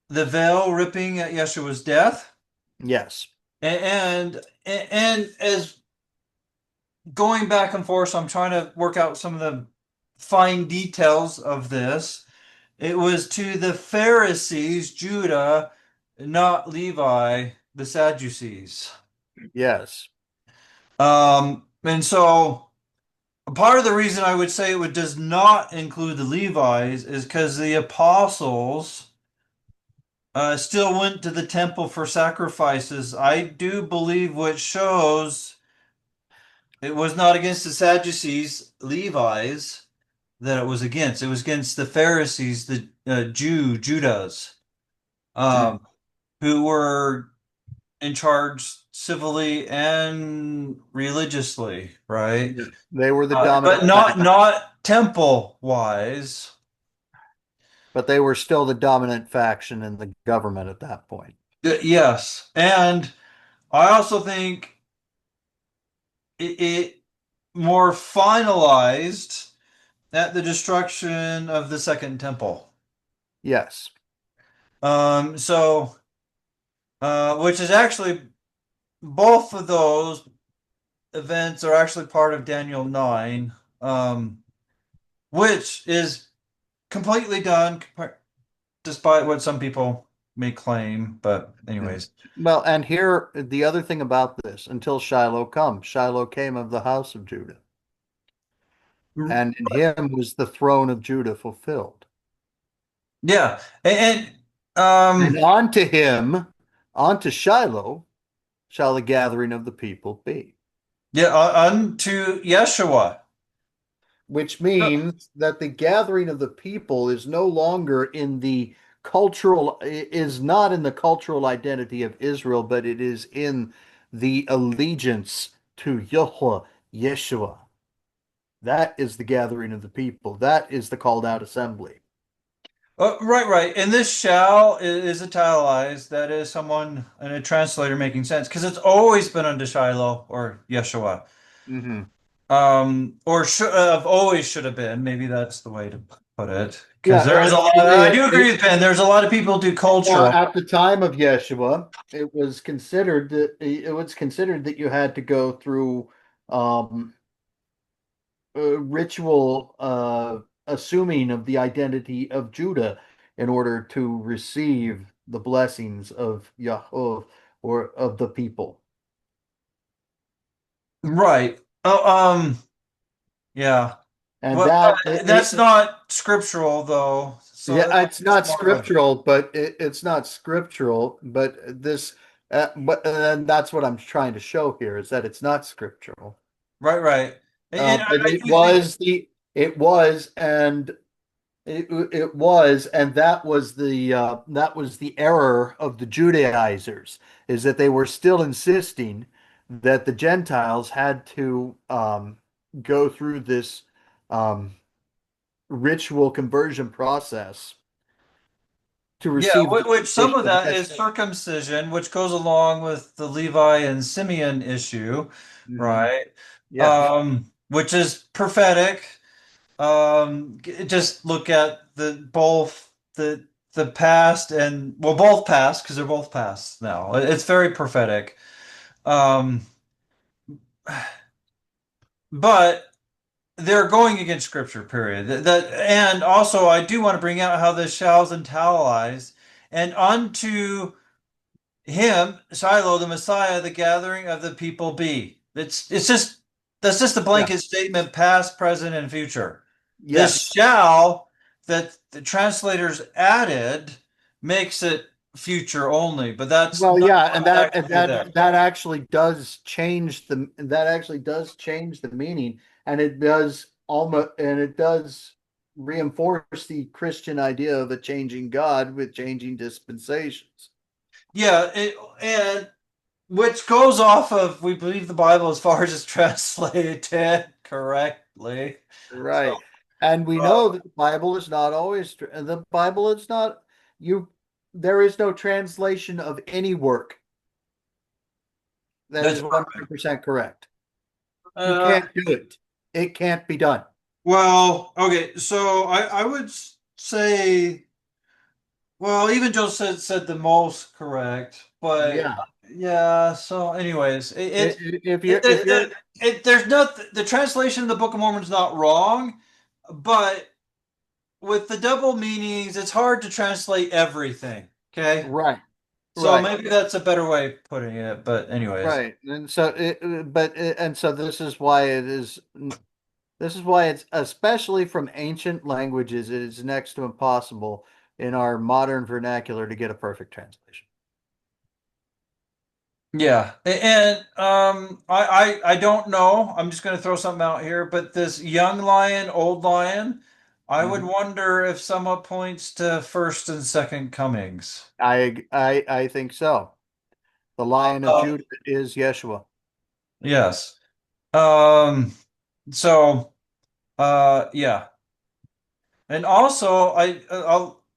[SPEAKER 2] veil ripping at Yeshua's death,
[SPEAKER 1] Yes.
[SPEAKER 2] and as going back and forth, so I'm trying to work out some of the fine details of this. It was to the Pharisees, Judah, not Levi, the Sadducees.
[SPEAKER 1] Yes.
[SPEAKER 2] And so part of the reason I would say it does not include the Levites is because the apostles still went to the temple for sacrifices. I do believe what shows it was not against the Sadducees, Levites, that it was against. It was against the Pharisees, the Judas, um, who were in charge civilly and religiously, right?
[SPEAKER 1] Yeah. They were the
[SPEAKER 2] But
[SPEAKER 1] dominant faction,
[SPEAKER 2] not temple wise.
[SPEAKER 1] but they were still the dominant faction in the government at that point.
[SPEAKER 2] Yes, and I also think it more finalized at the destruction of the second temple.
[SPEAKER 1] Yes.
[SPEAKER 2] So which is actually both of those events are actually part of Daniel 9, which is completely done despite what some people may claim, but anyways.
[SPEAKER 1] Well, and here, the other thing about this, until Shiloh comes, Shiloh came of the house of Judah, and in him was the throne of Judah fulfilled.
[SPEAKER 2] Yeah,
[SPEAKER 1] And unto him, unto Shiloh, shall the gathering of the people be.
[SPEAKER 2] yeah, unto Yeshua.
[SPEAKER 1] Which means that the gathering of the people is no longer in the is not in the cultural identity of Israel, but it is in the allegiance to Yahweh, Yeshua. That is the gathering of the people. That is the called out assembly.
[SPEAKER 2] Right. And this shall is italicized. That is someone and a translator making sense because it's always been unto Shiloh or Yeshua.
[SPEAKER 1] Mm-hmm.
[SPEAKER 2] Or should have always should have been. Maybe that's the way to put it. Because
[SPEAKER 1] Yeah,
[SPEAKER 2] there is a lot. I do agree with Ben. There's a lot of people who do cultural.
[SPEAKER 1] at the time of Yeshua, it was considered that you had to go through ritual assuming of the identity of Judah in order to receive the blessings of Yahweh or of the people.
[SPEAKER 2] Right. Yeah.
[SPEAKER 1] And
[SPEAKER 2] Well,
[SPEAKER 1] that
[SPEAKER 2] that's not scriptural though. So
[SPEAKER 1] yeah, it's not
[SPEAKER 2] that's more of a-
[SPEAKER 1] scriptural, but it's not scriptural, but this but and that's what I'm trying to show here is that it's not scriptural.
[SPEAKER 2] right. And
[SPEAKER 1] But
[SPEAKER 2] I do think
[SPEAKER 1] it was and it was, and that was the error of the Judaizers, is that they were still insisting that the Gentiles had to go through this um, ritual conversion process to
[SPEAKER 2] yeah,
[SPEAKER 1] receive the
[SPEAKER 2] which some
[SPEAKER 1] salvation
[SPEAKER 2] of
[SPEAKER 1] of the
[SPEAKER 2] that is
[SPEAKER 1] Gentiles.
[SPEAKER 2] circumcision, which goes along with the Levi and Simeon issue,
[SPEAKER 1] Mhm.
[SPEAKER 2] right?
[SPEAKER 1] Yeah.
[SPEAKER 2] Which is prophetic. Just look at the past and well, both past because they're both past now. It's very prophetic. Um, but they're going against scripture, period. And also I do want to bring out how this shall's italicized and unto him, Shiloh, the Messiah, the gathering of the people be. It's just that's just a
[SPEAKER 1] Yeah.
[SPEAKER 2] blanket statement, past, present, and future. This
[SPEAKER 1] Yes.
[SPEAKER 2] shall that the translators added makes it future only, but that's
[SPEAKER 1] Well,
[SPEAKER 2] not
[SPEAKER 1] yeah, and
[SPEAKER 2] what's actually there.
[SPEAKER 1] that actually does change the meaning, and it does reinforce the Christian idea of a changing God with changing dispensations.
[SPEAKER 2] Yeah, and which goes off of we believe the Bible as far as it's translated correctly. So,
[SPEAKER 1] Right. And we know that the Bible is not always the Bible is not you there is no translation of any work that
[SPEAKER 2] that's
[SPEAKER 1] is 100% correct. You
[SPEAKER 2] uh,
[SPEAKER 1] can't do it. It can't be done.
[SPEAKER 2] well, okay, so I would say, well, even Joe said the most correct, but
[SPEAKER 1] Yeah.
[SPEAKER 2] yeah. So, anyways,
[SPEAKER 1] If you're
[SPEAKER 2] there's not the translation of the Book of Mormon is not wrong, but with the double meanings, it's hard to translate everything. Okay,
[SPEAKER 1] right,
[SPEAKER 2] so
[SPEAKER 1] right,
[SPEAKER 2] maybe that's a better way of putting it. But anyways,
[SPEAKER 1] right. And so and so this is why it's especially from ancient languages, it is next to impossible in our modern vernacular to get a perfect translation.
[SPEAKER 2] yeah, and I don't know. I'm just going to throw something out here, but this young lion, old lion, I would
[SPEAKER 1] Mhm.
[SPEAKER 2] wonder if somewhat points to first and second comings.
[SPEAKER 1] I think so. The Lion of
[SPEAKER 2] Uh,
[SPEAKER 1] Judah is Yeshua.
[SPEAKER 2] yes. So yeah, and also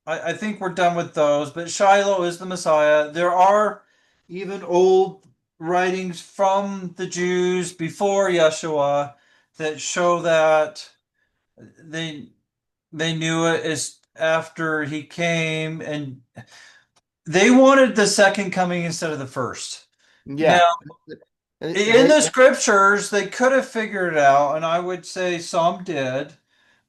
[SPEAKER 2] I think we're done with those. But Shiloh is the Messiah. There are even old writings from the Jews before Yeshua that show that they they knew it as after he came, and they wanted the second coming instead of the first. Now,
[SPEAKER 1] Yeah.
[SPEAKER 2] in
[SPEAKER 1] They,
[SPEAKER 2] the scriptures, they could have figured it out, and I would say some did,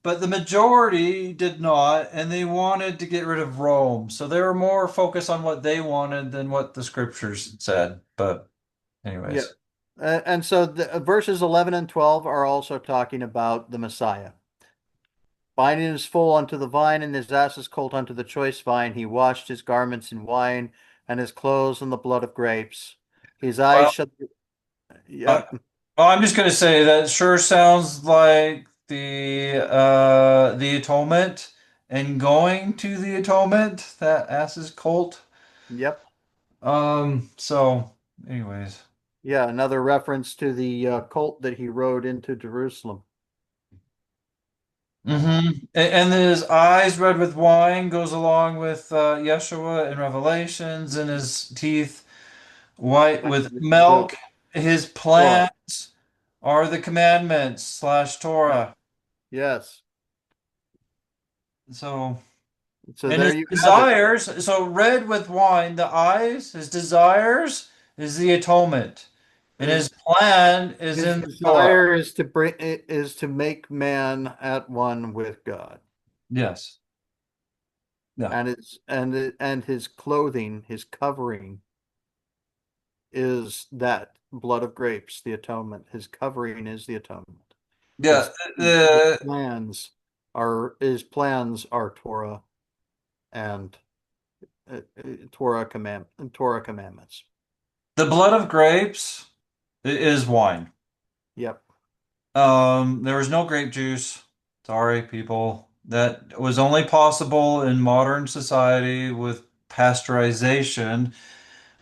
[SPEAKER 2] but the majority did not, and they wanted to get rid of Rome. So they were more focused on what they wanted than what the scriptures said. But
[SPEAKER 1] Yeah.
[SPEAKER 2] anyways.
[SPEAKER 1] And so the verses 11 and 12 are also talking about the Messiah. Binding his foal unto the vine, and his ass's colt unto the choice vine. He washed his garments in wine, and his clothes in the blood of grapes. His eyes
[SPEAKER 2] Well,
[SPEAKER 1] shall.
[SPEAKER 2] uh,
[SPEAKER 1] Yep.
[SPEAKER 2] well, I'm just gonna say that sure sounds like the atonement and going to the atonement, that ass's colt.
[SPEAKER 1] Yep.
[SPEAKER 2] So anyways.
[SPEAKER 1] Yeah. Another reference to the colt that he rode into Jerusalem.
[SPEAKER 2] And his eyes red with wine goes along with Yeshua in Revelations, and his teeth white with
[SPEAKER 1] The
[SPEAKER 2] milk. His
[SPEAKER 1] Torah.
[SPEAKER 2] plans are the commandments slash
[SPEAKER 1] Yeah.
[SPEAKER 2] Torah.
[SPEAKER 1] Yes.
[SPEAKER 2] So,
[SPEAKER 1] So
[SPEAKER 2] and
[SPEAKER 1] there
[SPEAKER 2] his
[SPEAKER 1] you have it.
[SPEAKER 2] desires, so red with wine, the eyes, his desires is the atonement. And
[SPEAKER 1] His
[SPEAKER 2] his plan is
[SPEAKER 1] his
[SPEAKER 2] in the Torah.
[SPEAKER 1] desire is to make man at one with God.
[SPEAKER 2] Yes. Yeah.
[SPEAKER 1] And his clothing, his covering is that blood of grapes, the atonement. His covering is the atonement.
[SPEAKER 2] Yeah.
[SPEAKER 1] His
[SPEAKER 2] The
[SPEAKER 1] plans are Torah and Torah commandments.
[SPEAKER 2] the blood of grapes is wine.
[SPEAKER 1] Yep.
[SPEAKER 2] There was no grape juice. Sorry, people. That was only possible in modern society with pasteurization,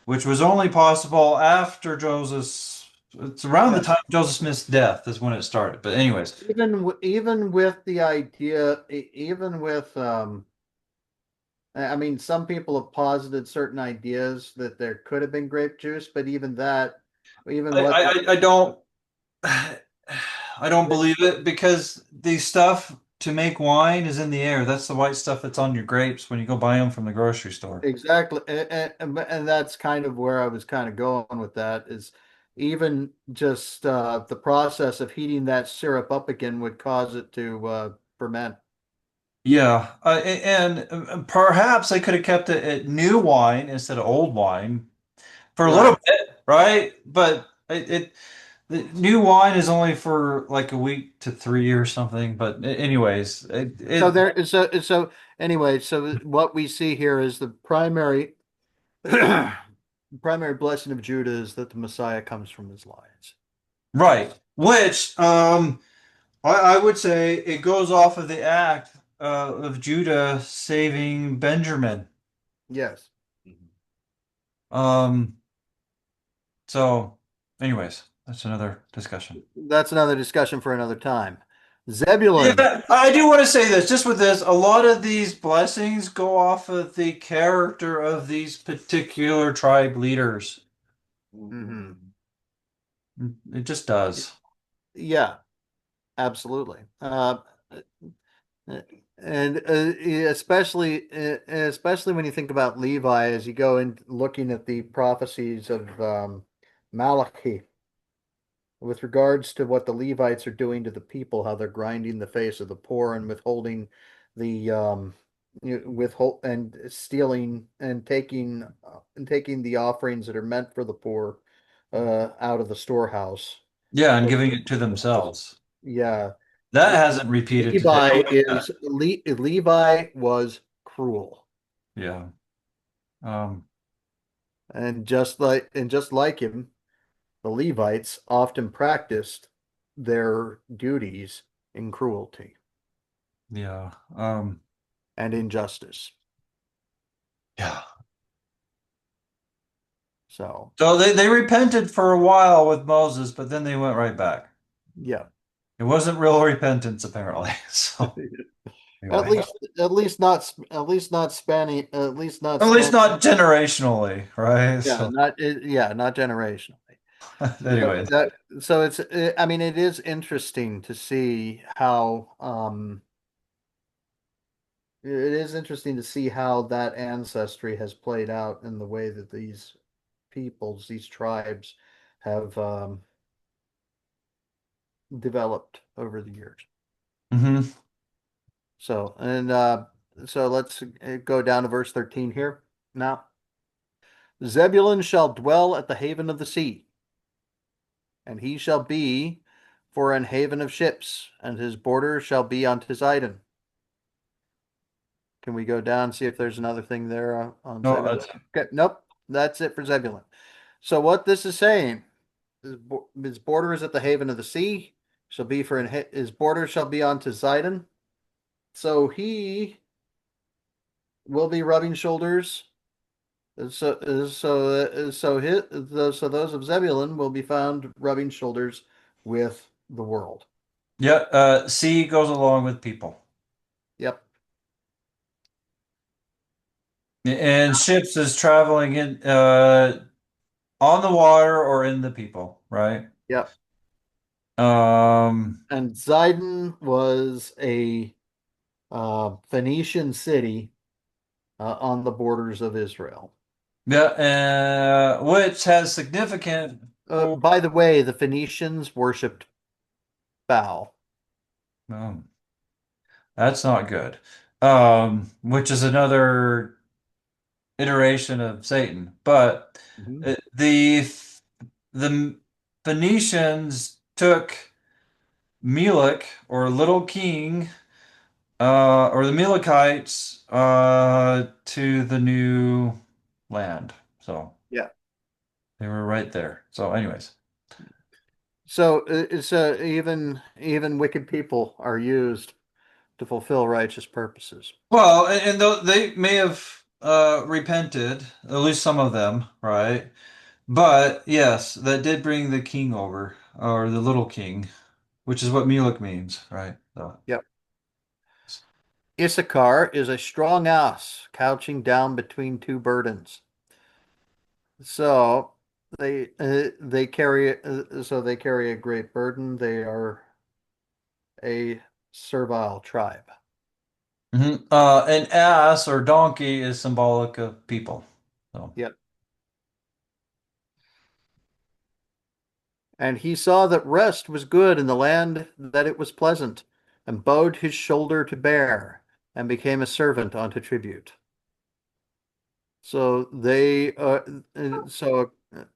[SPEAKER 2] which was only possible after Joseph. It's around the
[SPEAKER 1] Yes.
[SPEAKER 2] time of Joseph Smith's death is when it started. But anyways,
[SPEAKER 1] Even with the idea, even with I mean, some people have posited certain ideas that there could have been grape juice, but even that, even
[SPEAKER 2] I
[SPEAKER 1] what
[SPEAKER 2] I, I don't I don't believe it because the stuff to make wine is in the air. That's the white stuff that's on your grapes when you go buy them from the grocery store.
[SPEAKER 1] exactly, and that's kind of where I was kind of going with that is even just the process of heating that syrup up again would cause it to ferment.
[SPEAKER 2] Yeah, and perhaps I could have kept it at new wine instead of old wine for a little
[SPEAKER 1] Right.
[SPEAKER 2] bit, right? But the new wine is only for like a week to 3 or something. But anyways,
[SPEAKER 1] So so anyway, so what we see here is the primary primary blessing of Judah is that the Messiah comes from his lines.
[SPEAKER 2] right, which I would say it goes off of the act of Judah saving Benjamin.
[SPEAKER 1] Yes.
[SPEAKER 2] Um, so anyways, that's another discussion.
[SPEAKER 1] That's another discussion for another time. Zebulun.
[SPEAKER 2] Yeah, I do want to say this, just with this, a lot of these blessings go off of the character of these particular tribe leaders.
[SPEAKER 1] Mhm.
[SPEAKER 2] It just does.
[SPEAKER 1] Yeah, absolutely. And especially when you think about Levi, as you go in looking at the prophecies of Malachi with regards to what the Levites are doing to the people, how they're grinding the face of the poor and withholding the withhold and stealing and taking the offerings that are meant for the poor out of the storehouse.
[SPEAKER 2] Yeah, and giving it to themselves.
[SPEAKER 1] Yeah.
[SPEAKER 2] That hasn't repeated today.
[SPEAKER 1] Levi was cruel.
[SPEAKER 2] Yeah. Um,
[SPEAKER 1] And just like him, the Levites often practiced their duties in cruelty
[SPEAKER 2] yeah.
[SPEAKER 1] and injustice.
[SPEAKER 2] Yeah.
[SPEAKER 1] So,
[SPEAKER 2] So they repented for a while with Moses, but then they went right back.
[SPEAKER 1] yeah.
[SPEAKER 2] It wasn't real repentance, apparently. So
[SPEAKER 1] At
[SPEAKER 2] anyway,
[SPEAKER 1] least at least not spanning at least not
[SPEAKER 2] at least
[SPEAKER 1] span
[SPEAKER 2] not generationally, right? So
[SPEAKER 1] not generationally.
[SPEAKER 2] anyway.
[SPEAKER 1] So it's I mean it is interesting to see how it is interesting to see how that ancestry has played out in the way that these peoples, these tribes have developed over the years.
[SPEAKER 2] Hmm.
[SPEAKER 1] So let's go down to verse 13 here. Now, Zebulun shall dwell at the haven of the sea, and he shall be for an haven of ships, and his border shall be unto Zidon. Can we go down and see if there's another thing there on
[SPEAKER 2] No,
[SPEAKER 1] Zebulun? Okay, nope, that's it for Zebulun. So what this is saying, his border is at the haven of the sea, shall be for his border shall be unto Zidon. So he will be rubbing shoulders. So those of Zebulun will be found rubbing shoulders with the world.
[SPEAKER 2] yeah, sea goes along with people.
[SPEAKER 1] Yep.
[SPEAKER 2] And ships is traveling in on the water or in the people, right?
[SPEAKER 1] Yep.
[SPEAKER 2] Um,
[SPEAKER 1] And Zidon was a Phoenician city on the borders of Israel.
[SPEAKER 2] yeah, which has significant for
[SPEAKER 1] By the way, the Phoenicians worshipped Baal.
[SPEAKER 2] oh, that's not good. Which is another iteration of Satan. But
[SPEAKER 1] Mhm.
[SPEAKER 2] the Phoenicians took Melech or Little King or the Melekites to the new land. So
[SPEAKER 1] Yeah.
[SPEAKER 2] they were right there. So, anyways.
[SPEAKER 1] So even wicked people are used to fulfill righteous purposes.
[SPEAKER 2] Well, and they may have repented, at least some of them, right? But yes, that did bring the king over, or the little king, which is what Mulek means, right? So,
[SPEAKER 1] Yep. Issachar is a strong ass couching down between two burdens. So they carry they carry a great burden. They are a servile tribe.
[SPEAKER 2] An ass or donkey is symbolic of people. So,
[SPEAKER 1] Yep. And he saw that rest was good in the land, that it was pleasant, and bowed his shoulder to bear, and became a servant unto tribute. So they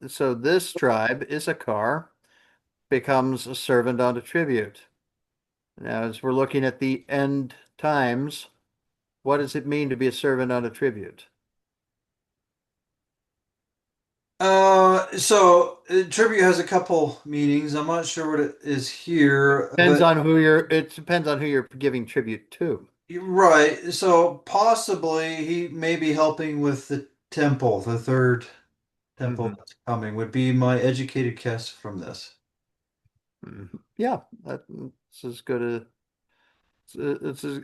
[SPEAKER 1] so this tribe, Issachar, becomes a servant unto tribute. Now, as we're looking at the end times, what does it mean to be a servant unto tribute?
[SPEAKER 2] tribute has a couple meanings. I'm not sure what it is here,
[SPEAKER 1] Depends
[SPEAKER 2] but
[SPEAKER 1] on it depends on who you're giving tribute to.
[SPEAKER 2] right. So possibly he may be helping with the temple, the third temple
[SPEAKER 1] Mhm.
[SPEAKER 2] that's coming, would be my educated guess from this.
[SPEAKER 1] Mhm. Yeah, that's as good a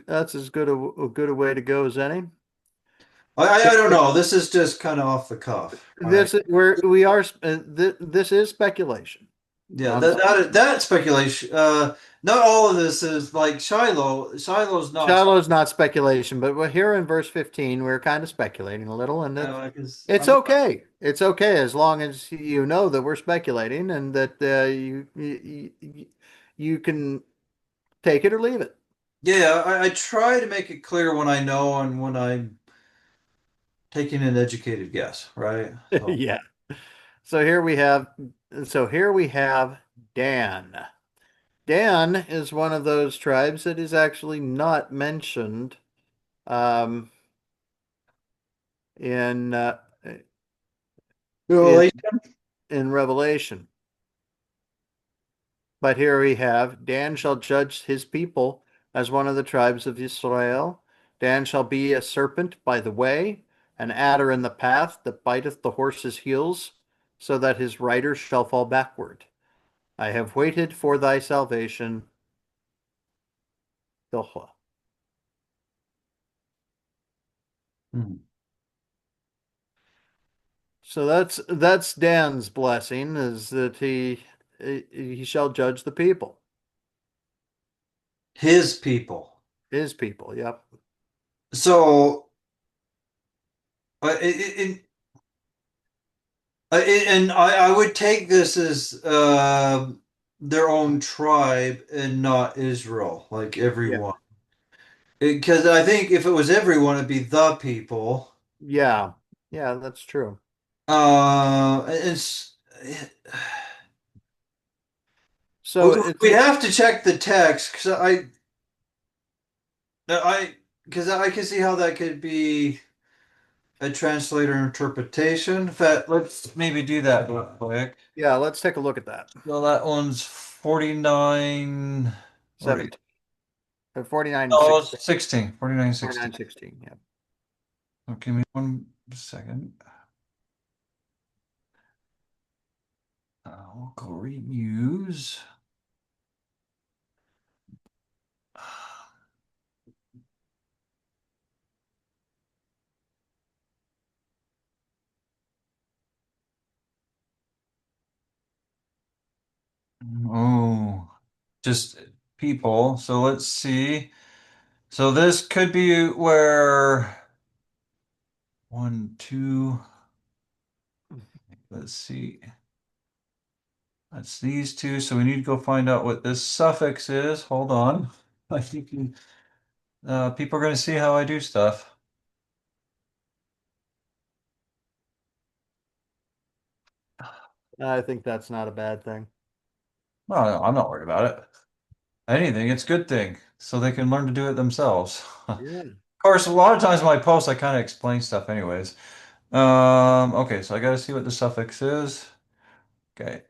[SPEAKER 1] that's as good a good a way to go as any.
[SPEAKER 2] I don't know. This is just kind of off the cuff, right?
[SPEAKER 1] We are this is speculation.
[SPEAKER 2] Yeah,
[SPEAKER 1] On
[SPEAKER 2] that speculation. Not all of this is like Shiloh. Shiloh's not.
[SPEAKER 1] Shiloh's not speculation, but we're here in verse 15, we're kind of speculating a little, and
[SPEAKER 2] Because
[SPEAKER 1] it's okay. It's okay as long as you know that we're speculating and that you can take it or leave it.
[SPEAKER 2] yeah, I try to make it clear when I know and when I'm taking an educated guess, right? So,
[SPEAKER 1] Yeah. So here we have so here we have Dan. Dan is one of those tribes that is actually not mentioned um, in in
[SPEAKER 2] really?
[SPEAKER 1] in Revelation. But here we have Dan shall judge his people as one of the tribes of Israel. Dan shall be a serpent by the way, an adder in the path that biteth the horse's heels, so that his rider shall fall backward. I have waited for thy salvation, Bilhah.
[SPEAKER 2] Hmm.
[SPEAKER 1] So that's Dan's blessing is that he shall judge the people,
[SPEAKER 2] His people.
[SPEAKER 1] his people. Yep.
[SPEAKER 2] So, and I would take this as their own tribe and not Israel, like
[SPEAKER 1] Yeah.
[SPEAKER 2] everyone. Because I think if it was everyone, it'd be the people.
[SPEAKER 1] Yeah, yeah, that's true.
[SPEAKER 2] It's
[SPEAKER 1] So it's
[SPEAKER 2] we'd have to check the text because I because I can see how that could be a translator interpretation. In fact, let's maybe do that real quick.
[SPEAKER 1] yeah, let's take a look at that.
[SPEAKER 2] So that one's 49 or
[SPEAKER 1] 17, 49,
[SPEAKER 2] oh
[SPEAKER 1] 16,
[SPEAKER 2] 16, 49, 16.
[SPEAKER 1] 49, 16. Yeah.
[SPEAKER 2] Oh, give me 1 second. We'll go read news. Oh, just people. So let's see. So this could be where one, two, let's see. That's these two. So we need to go find out what this suffix is. Hold on. I think people are going to see how I do stuff.
[SPEAKER 1] I think that's not a bad thing.
[SPEAKER 2] Well, I'm not worried about it. Anything, it's a good thing. So they can learn to do it themselves. Of
[SPEAKER 1] Yeah.
[SPEAKER 2] course, a lot of times in my posts, I kind of explain stuff anyways. Okay, so I got to see what the suffix is. Okay.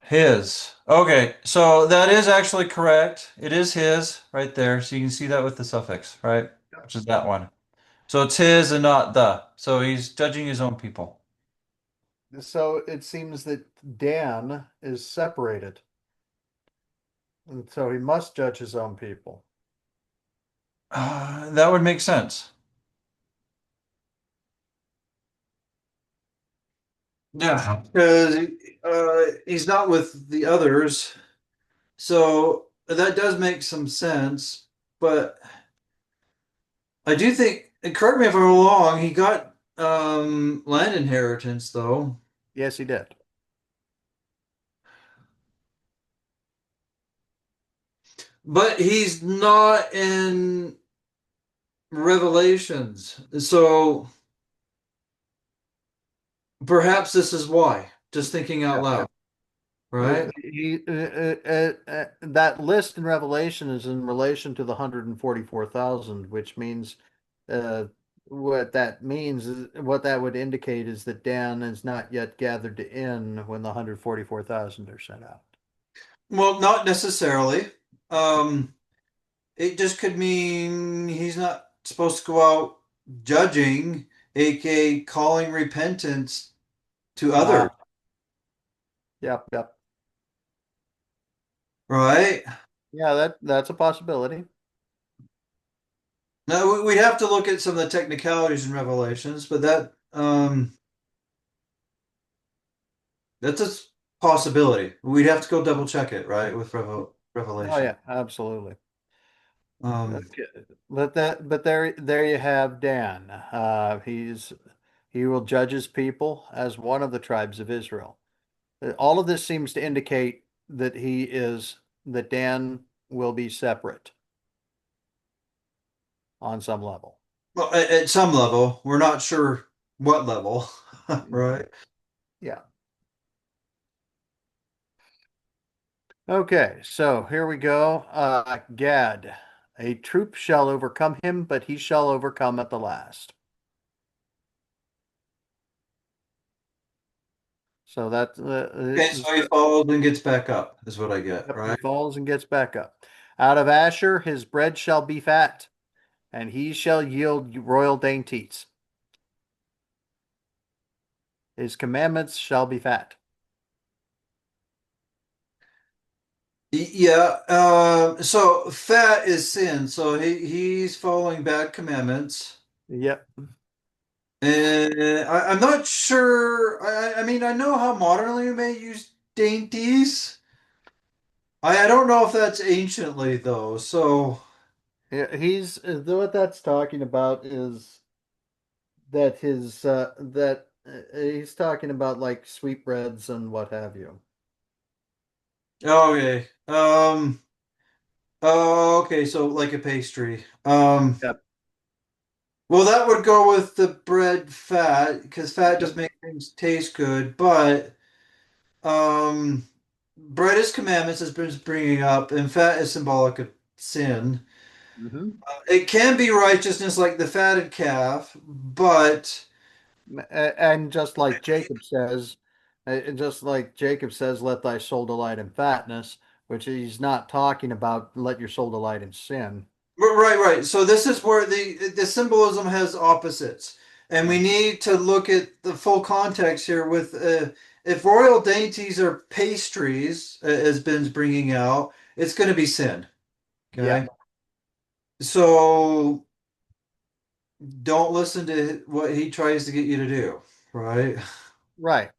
[SPEAKER 2] His. Okay, so that is actually correct. It is his right there. So you can see that with the suffix, right? Which is that one. So it's his and not the. So he's judging his own people.
[SPEAKER 1] So it seems that Dan is separated, and so he must judge his own people.
[SPEAKER 2] That would make sense. Yeah, because he's not with the others. So that does make some sense. But I do think, and correct me if I'm wrong, he got land inheritance though.
[SPEAKER 1] Yes, he did.
[SPEAKER 2] But he's not in Revelations. So perhaps this is why. Just thinking out
[SPEAKER 1] Yep,
[SPEAKER 2] loud,
[SPEAKER 1] yep.
[SPEAKER 2] right?
[SPEAKER 1] That list in Revelation is in relation to the 144,000, which means what that would indicate is that Dan is not yet gathered in when the 144,000 are sent out.
[SPEAKER 2] Well, not necessarily. Um, it just could mean he's not supposed to go out judging, aka calling repentance to others,
[SPEAKER 1] Ah, yep, yep.
[SPEAKER 2] right?
[SPEAKER 1] Yeah, that's a possibility.
[SPEAKER 2] Now we'd have to look at some of the technicalities in Revelations, but that's a possibility. We'd have to go double check it, right, with
[SPEAKER 1] Oh
[SPEAKER 2] Revelation.
[SPEAKER 1] yeah, absolutely.
[SPEAKER 2] Um,
[SPEAKER 1] Okay. But there you have Dan. He will judge his people as one of the tribes of Israel. All of this seems to indicate that Dan will be separate on some level.
[SPEAKER 2] well, at some level, we're not sure what level, right?
[SPEAKER 1] Yeah. Okay, so here we go. Gad, a troop shall overcome him, but he shall overcome at the last. So that
[SPEAKER 2] Okay, so he falls and gets back up, is what I get,
[SPEAKER 1] yep, he
[SPEAKER 2] right?
[SPEAKER 1] falls and gets back up. Out of Asher his bread shall be fat, and he shall yield royal dainties. His commandments shall be fat.
[SPEAKER 2] Yeah. So fat is sin. So he's following bad commandments.
[SPEAKER 1] Yep.
[SPEAKER 2] And I'm not sure. I mean, I know how modernly we may use dainties. I don't know if that's anciently though. So
[SPEAKER 1] Yeah, what that's talking about is that he's talking about like sweetbreads and what have you.
[SPEAKER 2] Okay. Oh, okay, so like a pastry.
[SPEAKER 1] Yep.
[SPEAKER 2] Well, that would go with the bread fat because fat
[SPEAKER 1] Yep.
[SPEAKER 2] just makes things taste good, but um, bread is commandments, as Ben's bringing up, and fat is symbolic of sin.
[SPEAKER 1] Hmm.
[SPEAKER 2] It can be righteousness like the fatted calf, but
[SPEAKER 1] And just like Jacob says, let thy soul delight in fatness, which he's not talking about let your soul delight in sin.
[SPEAKER 2] right, right. So this is where the symbolism has opposites, and we need to look at the full context here. With if royal dainties are pastries, as Ben's bringing out, it's going to be sin.
[SPEAKER 1] Yeah,
[SPEAKER 2] Okay, so don't listen to what he tries to get you to do. Right.
[SPEAKER 1] right.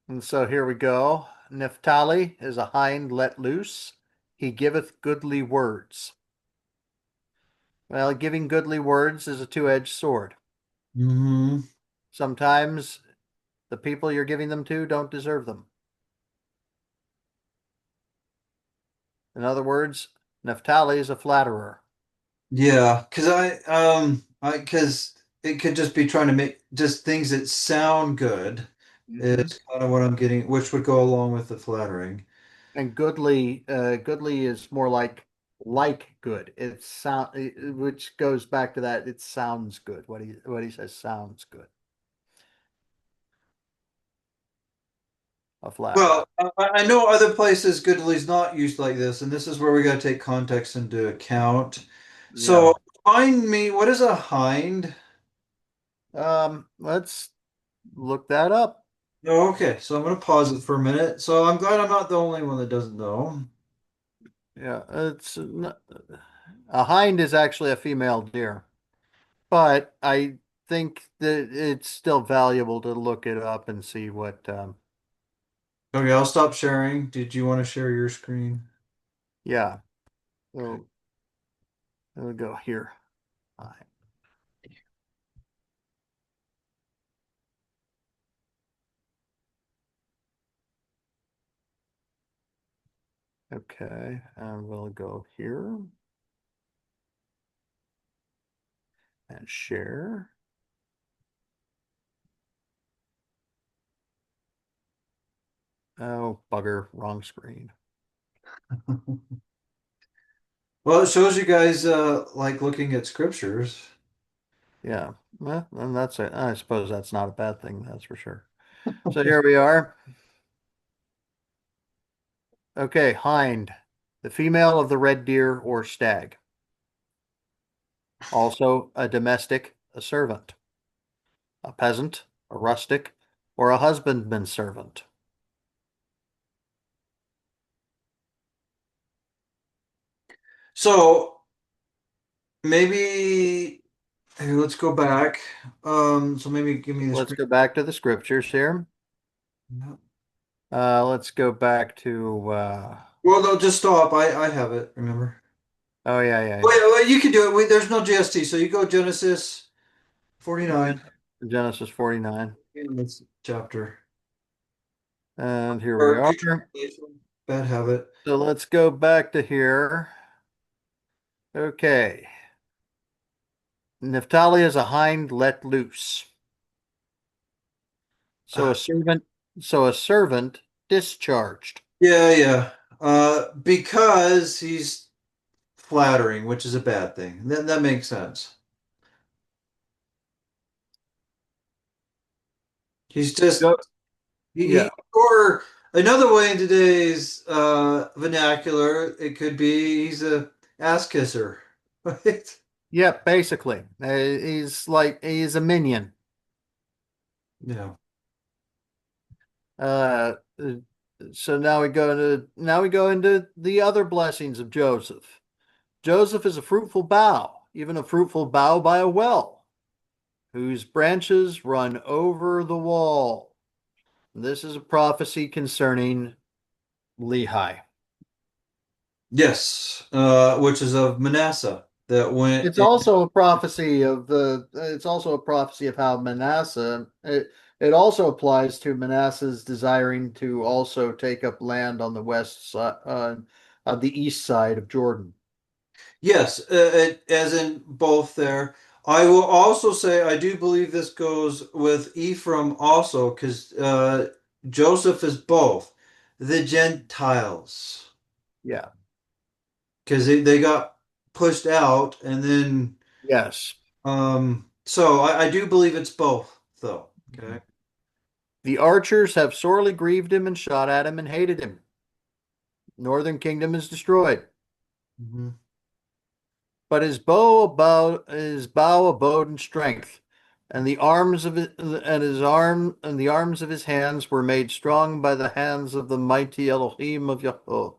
[SPEAKER 1] And so here we go. Naphtali is a hind let loose. He giveth goodly words. Well, giving goodly words is a two-edged sword.
[SPEAKER 2] Hmm.
[SPEAKER 1] Sometimes the people you're giving them to don't deserve them. In other words, Naphtali is a flatterer.
[SPEAKER 2] Yeah, because it could just be trying to make just things that sound good
[SPEAKER 1] Hmm.
[SPEAKER 2] is kind of what I'm getting, which would go along with the flattering.
[SPEAKER 1] And goodly is more like good. Which goes back to that. It sounds good. What he says sounds good. A flatterer.
[SPEAKER 2] Well, I know other places Goodley's not used like this, and this is where we got to take context into account.
[SPEAKER 1] Yeah.
[SPEAKER 2] So, find me, what is a hind?
[SPEAKER 1] Let's look that up.
[SPEAKER 2] Oh, okay, so I'm going to pause it for a minute. So, I'm glad I'm not the only one that doesn't know.
[SPEAKER 1] Yeah, a hind is actually a female deer, but I think that it's still valuable to look it up and see what.
[SPEAKER 2] Okay, I'll stop sharing. Did you want to share your screen?
[SPEAKER 1] Yeah, so we'll go here. Hind. Okay, and we'll go here and share. Oh, bugger, wrong screen.
[SPEAKER 2] Well, it shows you guys like looking at scriptures.
[SPEAKER 1] Yeah, well, and that's it. I suppose that's not a bad thing, that's for sure. So here we are. Okay, hind, the female of the red deer or stag. Also a domestic, a servant, a peasant, a rustic, or a husbandman servant.
[SPEAKER 2] So maybe hey, let's go back. So maybe give me the
[SPEAKER 1] Let's
[SPEAKER 2] screen.
[SPEAKER 1] go back to the scriptures here. Let's go back to
[SPEAKER 2] Well, no, just stop. I have it. Remember?
[SPEAKER 1] oh yeah, yeah, yeah.
[SPEAKER 2] Wait, you can do it. Wait, there's no GST, so you go Genesis 49
[SPEAKER 1] Genesis 49.
[SPEAKER 2] in this chapter.
[SPEAKER 1] And here we
[SPEAKER 2] Or
[SPEAKER 1] are.
[SPEAKER 2] new translation. Bad habit.
[SPEAKER 1] So let's go back to here. Okay. Naphtali is a hind let loose. So
[SPEAKER 2] Uh,
[SPEAKER 1] a servant, so a servant discharged.
[SPEAKER 2] yeah, yeah. Because he's flattering, which is a bad thing. That makes sense. He's just
[SPEAKER 1] Go,
[SPEAKER 2] he
[SPEAKER 1] yeah.
[SPEAKER 2] or another way in today's vernacular, it could be he's a ass kisser. Right?
[SPEAKER 1] Yeah, basically. He's a minion.
[SPEAKER 2] Yeah.
[SPEAKER 1] Uh, uh, so now we go into the other blessings of Joseph. Joseph is a fruitful bough, even a fruitful bough by a well, whose branches run over the wall. This is a prophecy concerning Lehi.
[SPEAKER 2] Yes, which is of Manasseh that went
[SPEAKER 1] It's also a prophecy of how Manasseh, It also applies to Manasseh's desiring to also take up land on the west side, on the east side of Jordan.
[SPEAKER 2] Yes, as in both there. I will also say I do believe this goes with Ephraim also, because Joseph is both the Gentiles,
[SPEAKER 1] Yeah.
[SPEAKER 2] because they got pushed out, and then
[SPEAKER 1] Yes.
[SPEAKER 2] so I do believe it's both, though. Okay.
[SPEAKER 1] The archers have sorely grieved him and shot at him and hated him. Northern kingdom is destroyed.
[SPEAKER 2] Mhm.
[SPEAKER 1] But his bow abode in strength, and the arms of the arms of his hands were made strong by the hands of the mighty Elohim of Yahweh.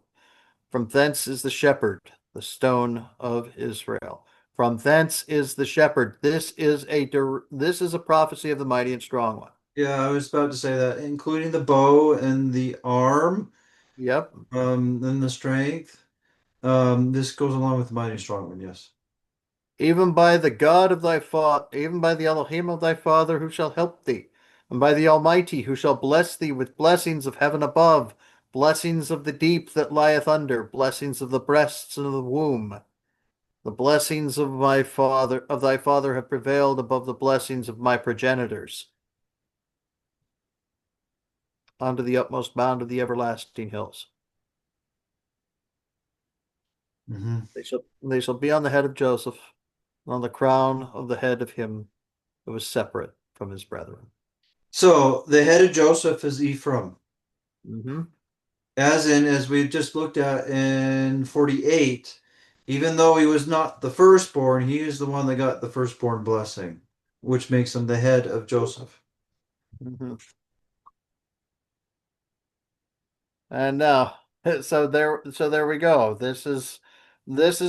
[SPEAKER 1] From thence is the shepherd, the stone of Israel. From thence is the shepherd. This is a prophecy of the mighty and strong one.
[SPEAKER 2] Yeah, I was about to say that, including the bow and the arm,
[SPEAKER 1] Yep.
[SPEAKER 2] and the strength. This goes along with the mighty and strong one, yes.
[SPEAKER 1] Even by the God of thy father, even by the Elohim of thy father, who shall help thee, and by the Almighty, who shall bless thee with blessings of heaven above, blessings of the deep that lieth under, blessings of the breasts and of the womb. The blessings of thy father have prevailed above the blessings of my progenitors, unto the utmost bound of the everlasting hills.
[SPEAKER 2] Mhm.
[SPEAKER 1] They shall be on the head of Joseph, and on the crown of the head of him who was separate from his brethren.
[SPEAKER 2] So the head of Joseph is Ephraim,
[SPEAKER 1] Mm-hmm.
[SPEAKER 2] as we just looked at in 48, even though he was not the firstborn, he is the one that got the firstborn blessing, which makes him the head of Joseph.
[SPEAKER 1] Mm-hmm. And now, so there we go. This is this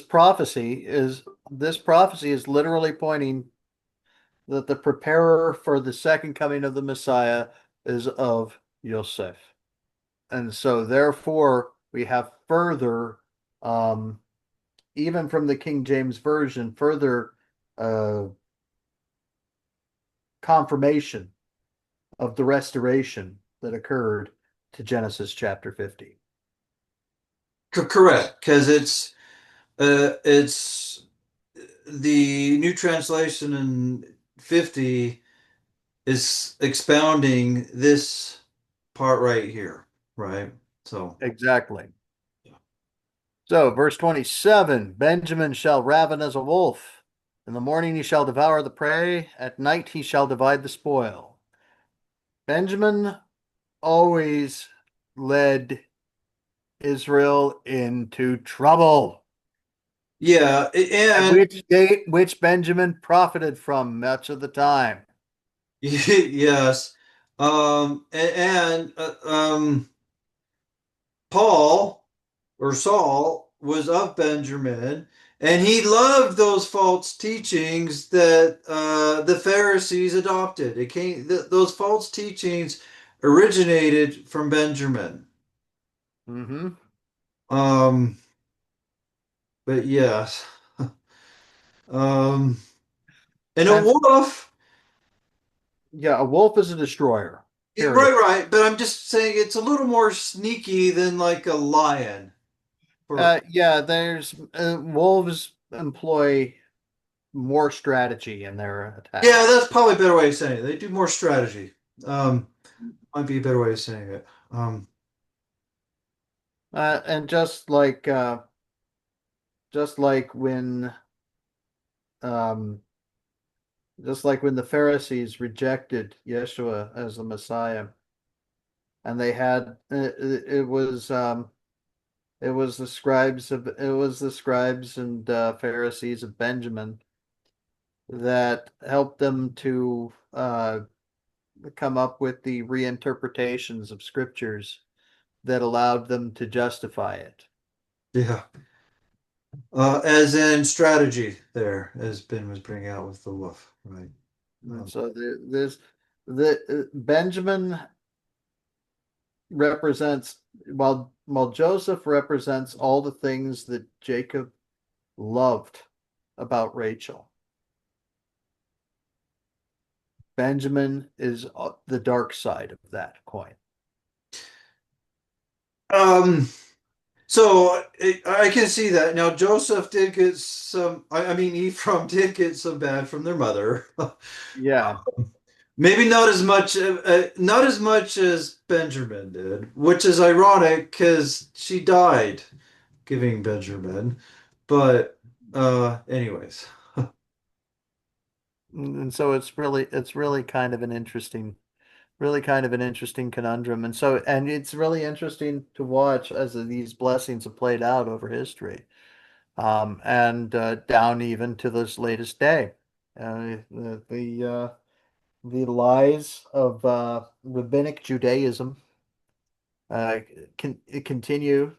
[SPEAKER 1] prophecy is literally pointing that the preparer for the second coming of the Messiah is of Yosef. And so therefore we have further, um, even from the King James Version, further uh, confirmation of the restoration that occurred to Genesis chapter 50.
[SPEAKER 2] Correct, because it's the new translation in 50 is expounding this part right here, right? So,
[SPEAKER 1] Exactly. So, verse 27, Benjamin shall raven as a wolf. In the morning he shall devour the prey. At night he shall divide the spoil. Benjamin always led Israel into trouble,
[SPEAKER 2] yeah, and
[SPEAKER 1] which Benjamin profited from much of the time.
[SPEAKER 2] yes, Paul or Saul was of Benjamin, and he loved those false teachings that the Pharisees adopted. Those false teachings originated from Benjamin.
[SPEAKER 1] Mm-hmm.
[SPEAKER 2] Um, but yes, um, and a
[SPEAKER 1] And
[SPEAKER 2] wolf.
[SPEAKER 1] yeah, a wolf is a destroyer.
[SPEAKER 2] Yeah,
[SPEAKER 1] Period.
[SPEAKER 2] right. But I'm just saying it's a little more sneaky than like a lion. For
[SPEAKER 1] Yeah, there's wolves employ more strategy in their
[SPEAKER 2] yeah,
[SPEAKER 1] attacks.
[SPEAKER 2] that's probably a better way of saying it. They do more strategy. Um, might be a better way of saying it.
[SPEAKER 1] And just like when um, just like when the Pharisees rejected Yeshua as the Messiah, and they had it was the scribes and Pharisees of Benjamin that helped them to come up with the reinterpretations of scriptures that allowed them to justify it.
[SPEAKER 2] Yeah. As in strategy there, as Ben was bringing out with the wolf, right?
[SPEAKER 1] And so Benjamin represents while Joseph represents all the things that Jacob loved about Rachel. Benjamin is the dark side of that coin.
[SPEAKER 2] Um, so I can see that. Now Joseph did get some, I mean Ephraim did get some bad from their mother.
[SPEAKER 1] Yeah.
[SPEAKER 2] Maybe not as much as Benjamin did, which is ironic because she died giving Benjamin. But anyways.
[SPEAKER 1] And so it's really kind of an interesting conundrum. And it's really interesting to watch as these blessings have played out over history. And down even to this latest day. The lies of rabbinic Judaism uh, continue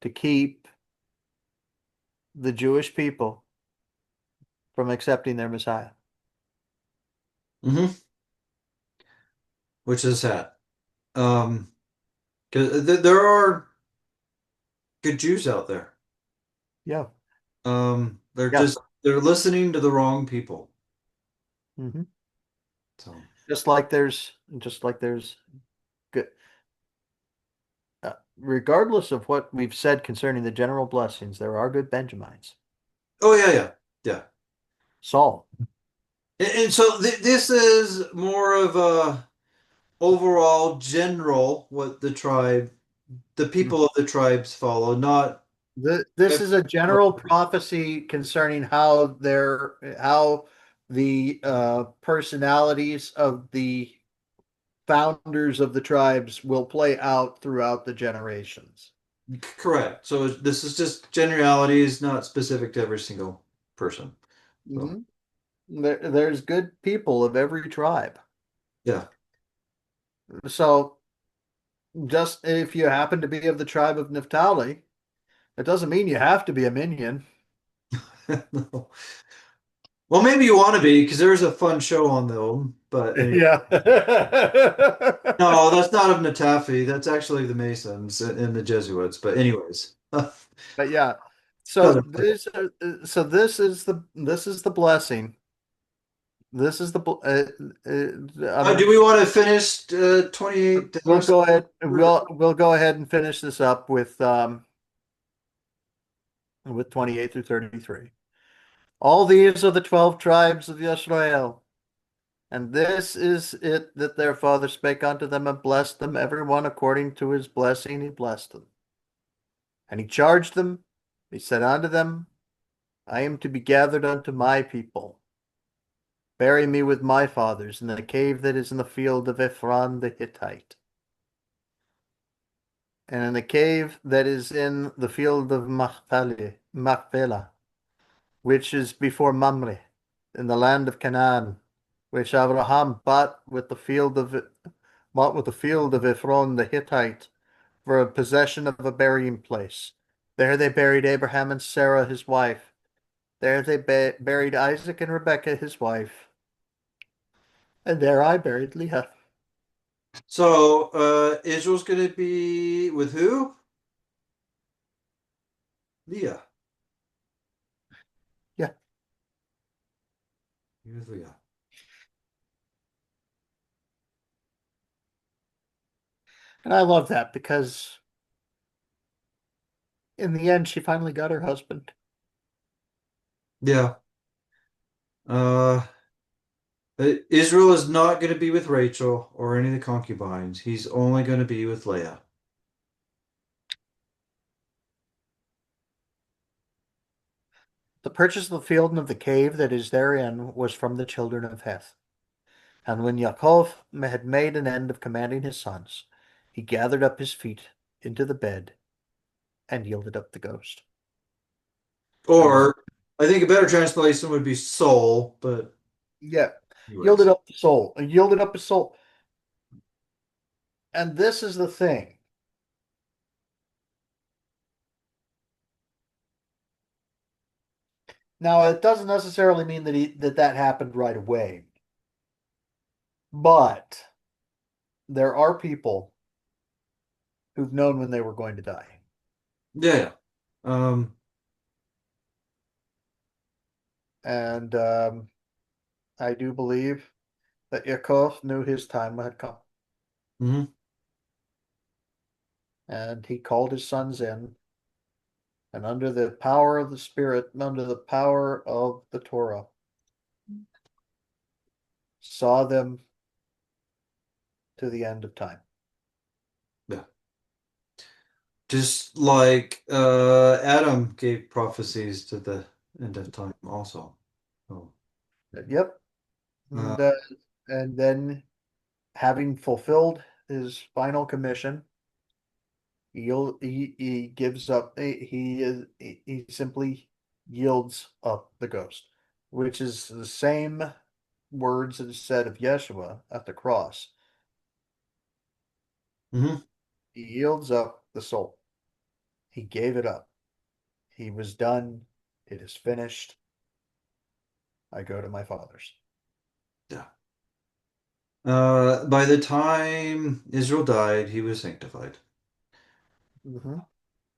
[SPEAKER 1] to keep the Jewish people from accepting their Messiah.
[SPEAKER 2] Hmm. Which is sad. 'Cause there are good Jews out there.
[SPEAKER 1] Yeah. Yes.
[SPEAKER 2] They're listening to the wrong people.
[SPEAKER 1] Hmm.
[SPEAKER 2] So,
[SPEAKER 1] Just like there's good. Regardless of what we've said concerning the general blessings, there are good Benjamins.
[SPEAKER 2] oh yeah, yeah, yeah.
[SPEAKER 1] Saul.
[SPEAKER 2] And so this is more of a overall general what the people of the tribes follow, not
[SPEAKER 1] This is a general prophecy concerning how the personalities of the founders of the tribes will play out throughout the generations.
[SPEAKER 2] correct. So this is just generalities, not specific to every single person. So
[SPEAKER 1] Hmm. There's good people of every tribe.
[SPEAKER 2] yeah.
[SPEAKER 1] So just if you happen to be of the tribe of Naphtali, it doesn't mean you have to be a minion.
[SPEAKER 2] No. Well, maybe you want to be because there's a fun show on them, but anyway.
[SPEAKER 1] Yeah.
[SPEAKER 2] No, that's not of Natafi. That's actually the Masons and the Jesuits. But anyways,
[SPEAKER 1] But yeah, so
[SPEAKER 2] doesn't.
[SPEAKER 1] this is the blessing. This is the
[SPEAKER 2] Do we want to finish 28 the
[SPEAKER 1] we'll
[SPEAKER 2] next?
[SPEAKER 1] go ahead we'll go ahead and finish this up with 28 through 33. All these are the 12 tribes of Yisrael, and this is it that their father spake unto them and blessed them, every one according to his blessing he blessed them. And he charged them, he said unto them, I am to be gathered unto my people. Bury me with my fathers in the cave that is in the field of Ephron the Hittite, and in the cave that is in the field of Machpelah, which is before Mamre, in the land of Canaan, which Abraham bought with the field of Ephron the Hittite for a possession of a burying place. There they buried Abraham and Sarah his wife. There they buried Isaac and Rebekah his wife. And there I buried Leah.
[SPEAKER 2] So Israel's going to be with who? Leah.
[SPEAKER 1] Yeah.
[SPEAKER 2] With Leah.
[SPEAKER 1] And I love that because in the end, she finally got her husband.
[SPEAKER 2] Yeah. Uh, Israel is not going to be with Rachel or any of the concubines. He's only going to be with Leah.
[SPEAKER 1] The purchase of the field and of the cave that is therein was from the children of Heth. And when Yaakov had made an end of commanding his sons, he gathered up his feet into the bed and yielded up the ghost. And
[SPEAKER 2] Or I think a better translation would be soul, but
[SPEAKER 1] yeah, yielded
[SPEAKER 2] anyways.
[SPEAKER 1] up the soul, and yielded up his soul. And this is the thing. Now, it doesn't necessarily mean that happened right away, but there are people who've known when they were going to die.
[SPEAKER 2] Yeah. Yeah. Um,
[SPEAKER 1] And I do believe that Yaakov knew his time had come,
[SPEAKER 2] Hmm.
[SPEAKER 1] and he called his sons in, and under the power of the Spirit, and under the power of the Torah, saw them to the end of time.
[SPEAKER 2] Yeah. Just like Adam gave prophecies to the end of time also. So,
[SPEAKER 1] Yep.
[SPEAKER 2] uh,
[SPEAKER 1] And then, having fulfilled his final commission, he gives up. He simply yields up the ghost, which is the same words that is said of Yeshua at the cross.
[SPEAKER 2] mhm.
[SPEAKER 1] He yields up the soul. He gave it up. He was done. It is finished. I go to my father's.
[SPEAKER 2] Yeah. By the time Israel died, he was sanctified.
[SPEAKER 1] Mm-hmm.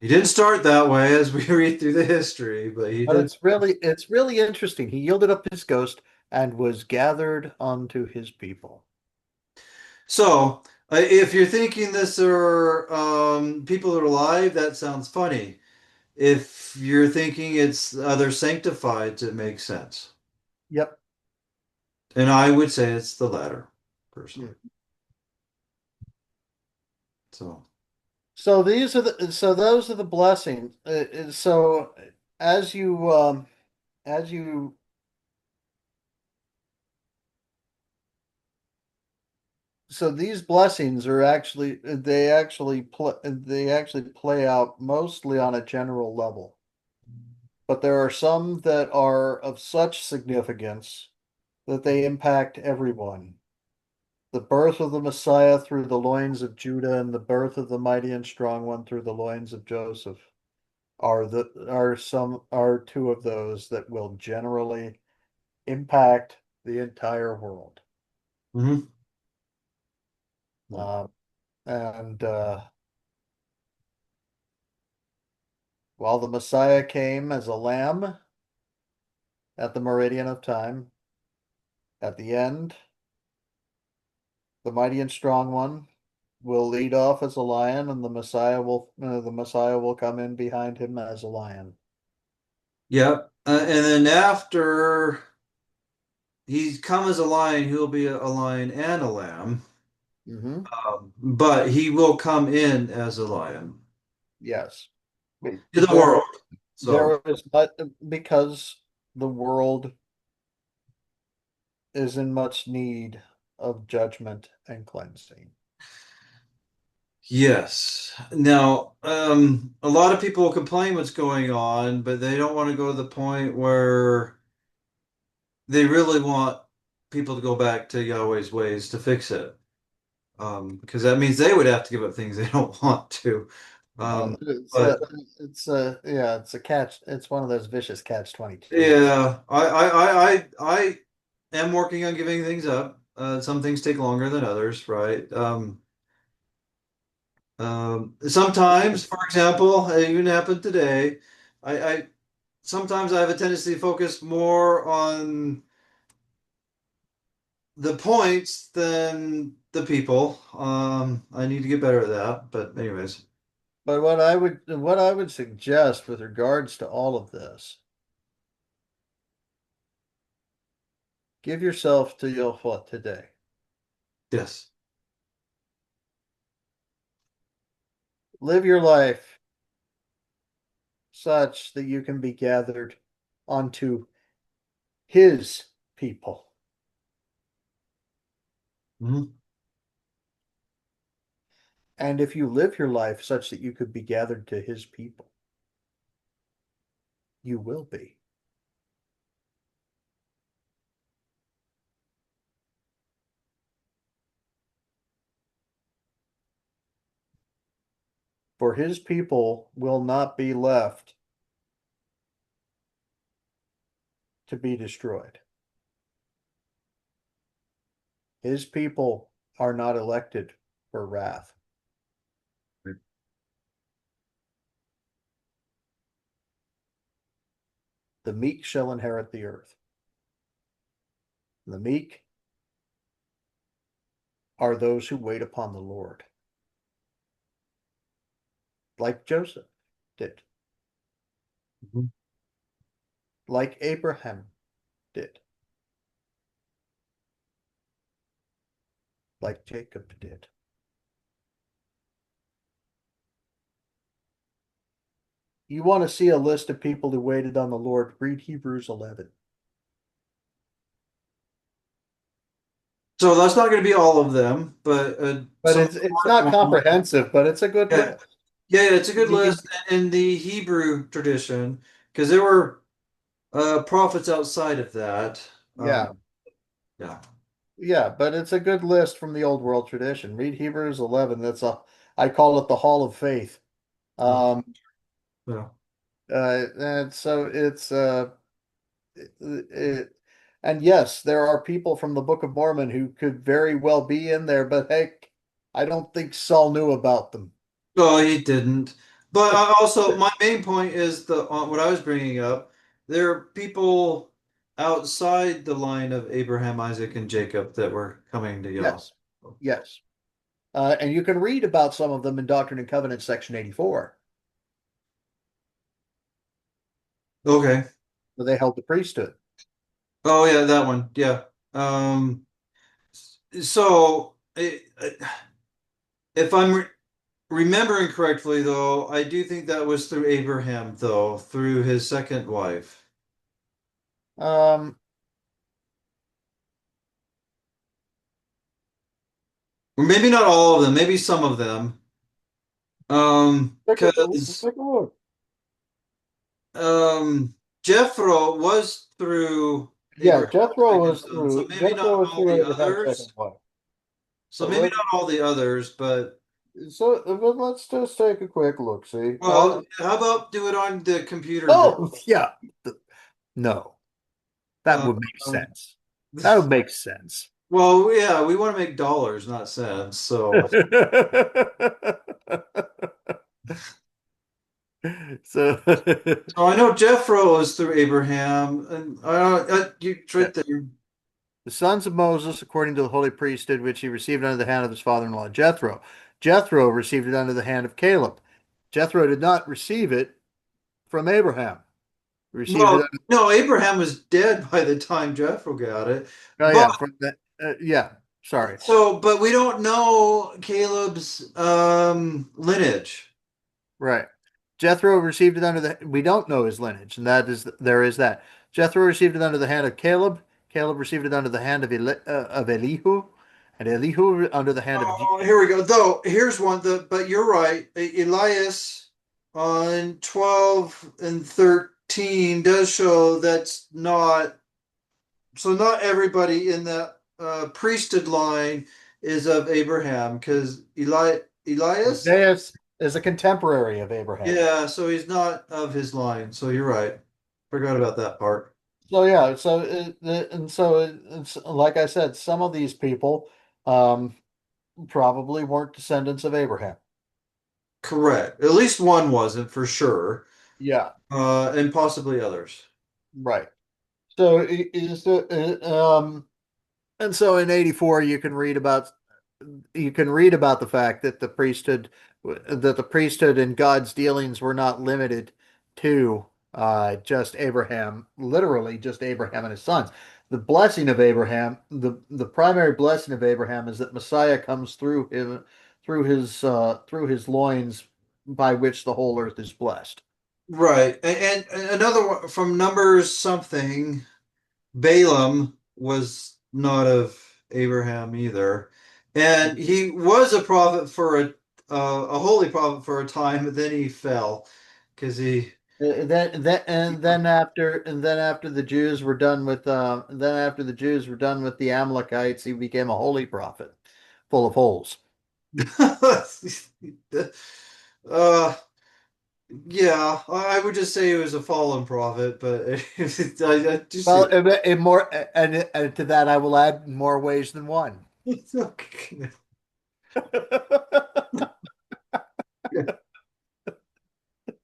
[SPEAKER 2] He didn't start that way as we read through the history, but he
[SPEAKER 1] But
[SPEAKER 2] did.
[SPEAKER 1] it's really interesting. He yielded up his ghost and was gathered unto his people.
[SPEAKER 2] So, if you're thinking this are people that are alive, that sounds funny. If you're thinking it's other sanctified, it makes sense.
[SPEAKER 1] Yep.
[SPEAKER 2] And I would say it's the latter, personally. So,
[SPEAKER 1] So those are the blessings. So as you as you so these blessings are actually they actually play out mostly on a general level. But there are some that are of such significance that they impact everyone. The birth of the Messiah through the loins of Judah and the birth of the mighty and strong one through the loins of Joseph are two of those that will generally impact the entire world.
[SPEAKER 2] mhm.
[SPEAKER 1] Um, and While the Messiah came as a lamb at the meridian of time, at the end, the mighty and strong one will lead off as a lion, and the Messiah will come in behind him as a lion.
[SPEAKER 2] Yep. And then after he's come as a lion, he'll be a lion and a lamb.
[SPEAKER 1] Hmm.
[SPEAKER 2] But he will come in as a lion
[SPEAKER 1] Yes.
[SPEAKER 2] to the
[SPEAKER 1] There,
[SPEAKER 2] world. So,
[SPEAKER 1] there is, but because the world is in much need of judgment and cleansing.
[SPEAKER 2] yes. Now, a lot of people complain what's going on, but they don't want to go to the point where they really want people to go back to Yahweh's ways to fix it. Because that means they would have to give up things they don't want to.
[SPEAKER 1] Well,
[SPEAKER 2] But
[SPEAKER 1] it's a catch. It's one of those vicious catch 22s.
[SPEAKER 2] yeah, I am working on giving things up. Some things take longer than others, right? Sometimes, for example, it even happened today. I sometimes I have a tendency to focus more on the points than the people. I need to get better at that. But anyways,
[SPEAKER 1] But what I would suggest with regards to all of this, give yourself to Yahweh today.
[SPEAKER 2] yes.
[SPEAKER 1] Live your life such that you can be gathered onto his people.
[SPEAKER 2] Mhm.
[SPEAKER 1] And if you live your life such that you could be gathered to his people, you will be. For his people will not be left to be destroyed. His people are not elected for wrath. The meek shall inherit the earth. The meek are those who wait upon the Lord, like Joseph did,
[SPEAKER 3] Mhm.
[SPEAKER 1] like Abraham did, like Jacob did. You want to see a list of people who waited on the Lord, read Hebrews 11.
[SPEAKER 2] So that's not going to be all of them, but
[SPEAKER 1] But it's not comprehensive, but it's a good
[SPEAKER 2] Yeah,
[SPEAKER 1] list.
[SPEAKER 2] yeah, it's a good
[SPEAKER 1] You can,
[SPEAKER 2] list in the Hebrew tradition because there were prophets outside of that.
[SPEAKER 1] yeah,
[SPEAKER 2] Yeah,
[SPEAKER 1] yeah, but it's a good list from the old world tradition. Read Hebrews 11. I call it the Hall of Faith.
[SPEAKER 2] yeah,
[SPEAKER 1] Um,
[SPEAKER 2] yeah.
[SPEAKER 1] and so it, and yes, there are people from the Book of Mormon who could very well be in there, but heck, I don't think Saul knew about them.
[SPEAKER 2] No, he didn't. But also, my main point is what I was bringing up. There are people outside the line of Abraham, Isaac, and Jacob that were coming to Yahweh.
[SPEAKER 1] Yes, yes. And you can read about some of them in Doctrine and Covenants, section 84,
[SPEAKER 2] Okay.
[SPEAKER 1] where they held the priesthood.
[SPEAKER 2] Oh yeah, that one. Yeah. So if I'm remembering correctly, though, I do think that was through Abraham, though, through his second wife.
[SPEAKER 1] Um,
[SPEAKER 2] Or maybe not all of them, maybe some of them.
[SPEAKER 1] let's
[SPEAKER 2] Because
[SPEAKER 1] take a look.
[SPEAKER 2] Jethro was through
[SPEAKER 1] Yeah,
[SPEAKER 2] Abraham's second son, so maybe not
[SPEAKER 1] Jethro was
[SPEAKER 2] all the
[SPEAKER 1] through Abraham's second
[SPEAKER 2] others.
[SPEAKER 1] wife.
[SPEAKER 2] So
[SPEAKER 1] But
[SPEAKER 2] maybe not all the others, but
[SPEAKER 1] but let's just take a quick look. See,
[SPEAKER 2] well, how about do it on the computer then?
[SPEAKER 1] oh yeah, no, that
[SPEAKER 2] Uh,
[SPEAKER 1] would make sense. That would make sense.
[SPEAKER 2] well, yeah, we want to make dollars, not cents. So,
[SPEAKER 1] So,
[SPEAKER 2] so I know Jethro was through Abraham, and you it's
[SPEAKER 1] yeah.
[SPEAKER 2] right there.
[SPEAKER 1] The sons of Moses, according to the holy priesthood, which he received under the hand of his father-in-law Jethro. Jethro received it under the hand of Caleb. Jethro did not receive it from Abraham. He received it
[SPEAKER 2] Well, no, Abraham was dead by the time Jethro got it,
[SPEAKER 1] oh
[SPEAKER 2] but
[SPEAKER 1] yeah, from the yeah. Sorry.
[SPEAKER 2] but we don't know Caleb's lineage.
[SPEAKER 1] Right. Jethro received it under the we don't know his lineage, and that is there is that. Jethro received it under the hand of Caleb. Caleb received it under the hand of Elihu, and Elihu under the hand of
[SPEAKER 2] Oh, here we go. Though here's one. But you're right. Elias on 12 and 13 does show that's not so. Not everybody in that priesthood line is of Abraham because Elias.
[SPEAKER 1] Deus is a contemporary of Abraham.
[SPEAKER 2] Yeah, so he's not of his line. So you're right. Forgot about that part.
[SPEAKER 1] So yeah, it's like I said, some of these people um, probably weren't descendants of Abraham.
[SPEAKER 2] Correct. At least one wasn't for sure.
[SPEAKER 1] Yeah,
[SPEAKER 2] And possibly others.
[SPEAKER 1] right. So it is and so in 84 you can read about the fact that the priesthood and God's dealings were not limited to just Abraham, literally just Abraham and his sons. The blessing of Abraham, the primary blessing of Abraham is that Messiah comes through him through his loins by which the whole earth is blessed.
[SPEAKER 2] Right. And another one from Numbers something, Balaam was not of Abraham either. And he was a prophet for a holy prophet for a time, but then he fell because he
[SPEAKER 1] Then after the Jews were done with the Amalekites, he became a holy prophet, full of holes.
[SPEAKER 2] uh yeah, I would just say he was a fallen prophet, but I just
[SPEAKER 1] Well, in more and to that I will add more ways than one.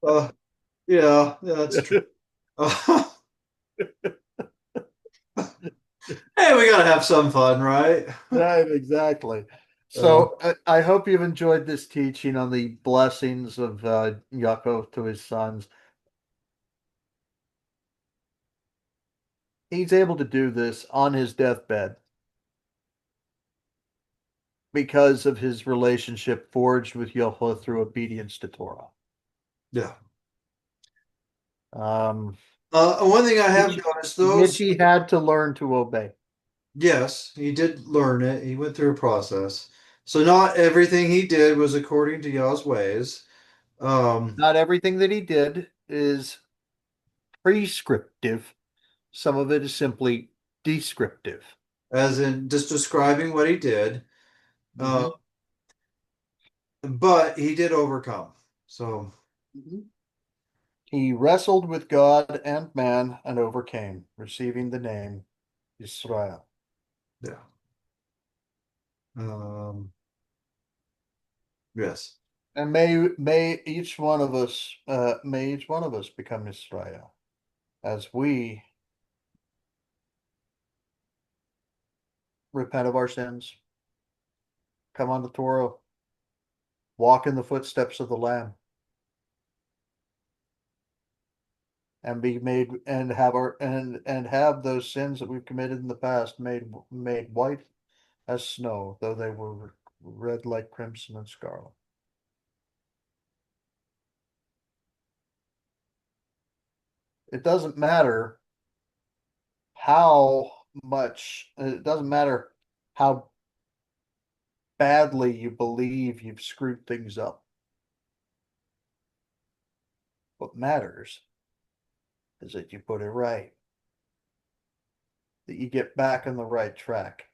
[SPEAKER 2] uh, yeah, that's true. Hey, we gotta have some fun, right?
[SPEAKER 1] Right, exactly. So I hope you've enjoyed this teaching on the blessings of Yaakov to his sons. He's able to do this on his deathbed because of his relationship forged with Yahweh through obedience to Torah.
[SPEAKER 2] Yeah.
[SPEAKER 1] Um,
[SPEAKER 2] One thing I have
[SPEAKER 1] which,
[SPEAKER 2] noticed,
[SPEAKER 1] which
[SPEAKER 2] those,
[SPEAKER 1] he had to learn to obey.
[SPEAKER 2] yes, he did learn it. He went through a process. So not everything he did was according to Yah's ways.
[SPEAKER 1] Not everything that he did is prescriptive. Some of it is simply descriptive.
[SPEAKER 2] As in just describing what he did. Uh,
[SPEAKER 1] Mhm.
[SPEAKER 2] but he did overcome. So,
[SPEAKER 1] Mhm. He wrestled with God and man and overcame, receiving the name Israel.
[SPEAKER 2] yeah. Yes.
[SPEAKER 1] And may each one of us become Israel as we repent of our sins, come on the Torah, walk in the footsteps of the Lamb, and be made and have our and have those sins that we've committed in the past made white as snow, though they were red like crimson and scarlet. It doesn't matter how much, it doesn't matter how badly you believe you've screwed things up. What matters is that you put it right, that you get back on the right track.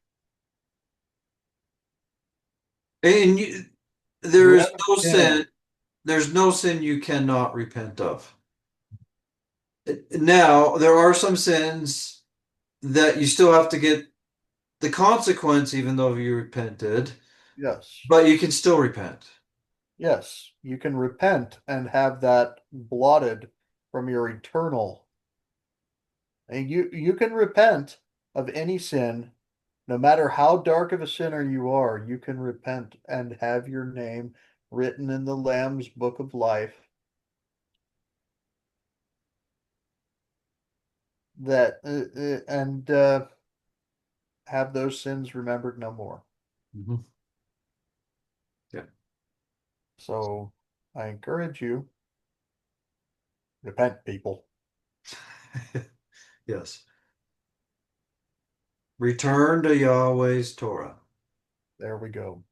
[SPEAKER 2] And there
[SPEAKER 1] You
[SPEAKER 2] is
[SPEAKER 1] haven't
[SPEAKER 2] no
[SPEAKER 1] sinned.
[SPEAKER 2] sin. There's no sin you cannot repent of. Now, there are some sins that you still have to get the consequence, even though you repented,
[SPEAKER 1] Yes.
[SPEAKER 2] but you can still repent.
[SPEAKER 1] Yes, you can repent and have that blotted from your eternal. And you can repent of any sin, no matter how dark of a sinner you are, you can repent and have your name written in the Lamb's book of life that and have those sins remembered no more.
[SPEAKER 2] Mhm. Yeah.
[SPEAKER 1] So I encourage you, repent, people.
[SPEAKER 2] Yes. Return to Yahweh's Torah.
[SPEAKER 1] There we go.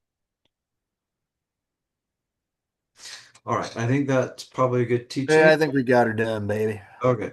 [SPEAKER 2] All right. I think that's probably a good
[SPEAKER 1] Yeah,
[SPEAKER 2] teaching.
[SPEAKER 1] I think we got her done, baby.
[SPEAKER 2] Okay.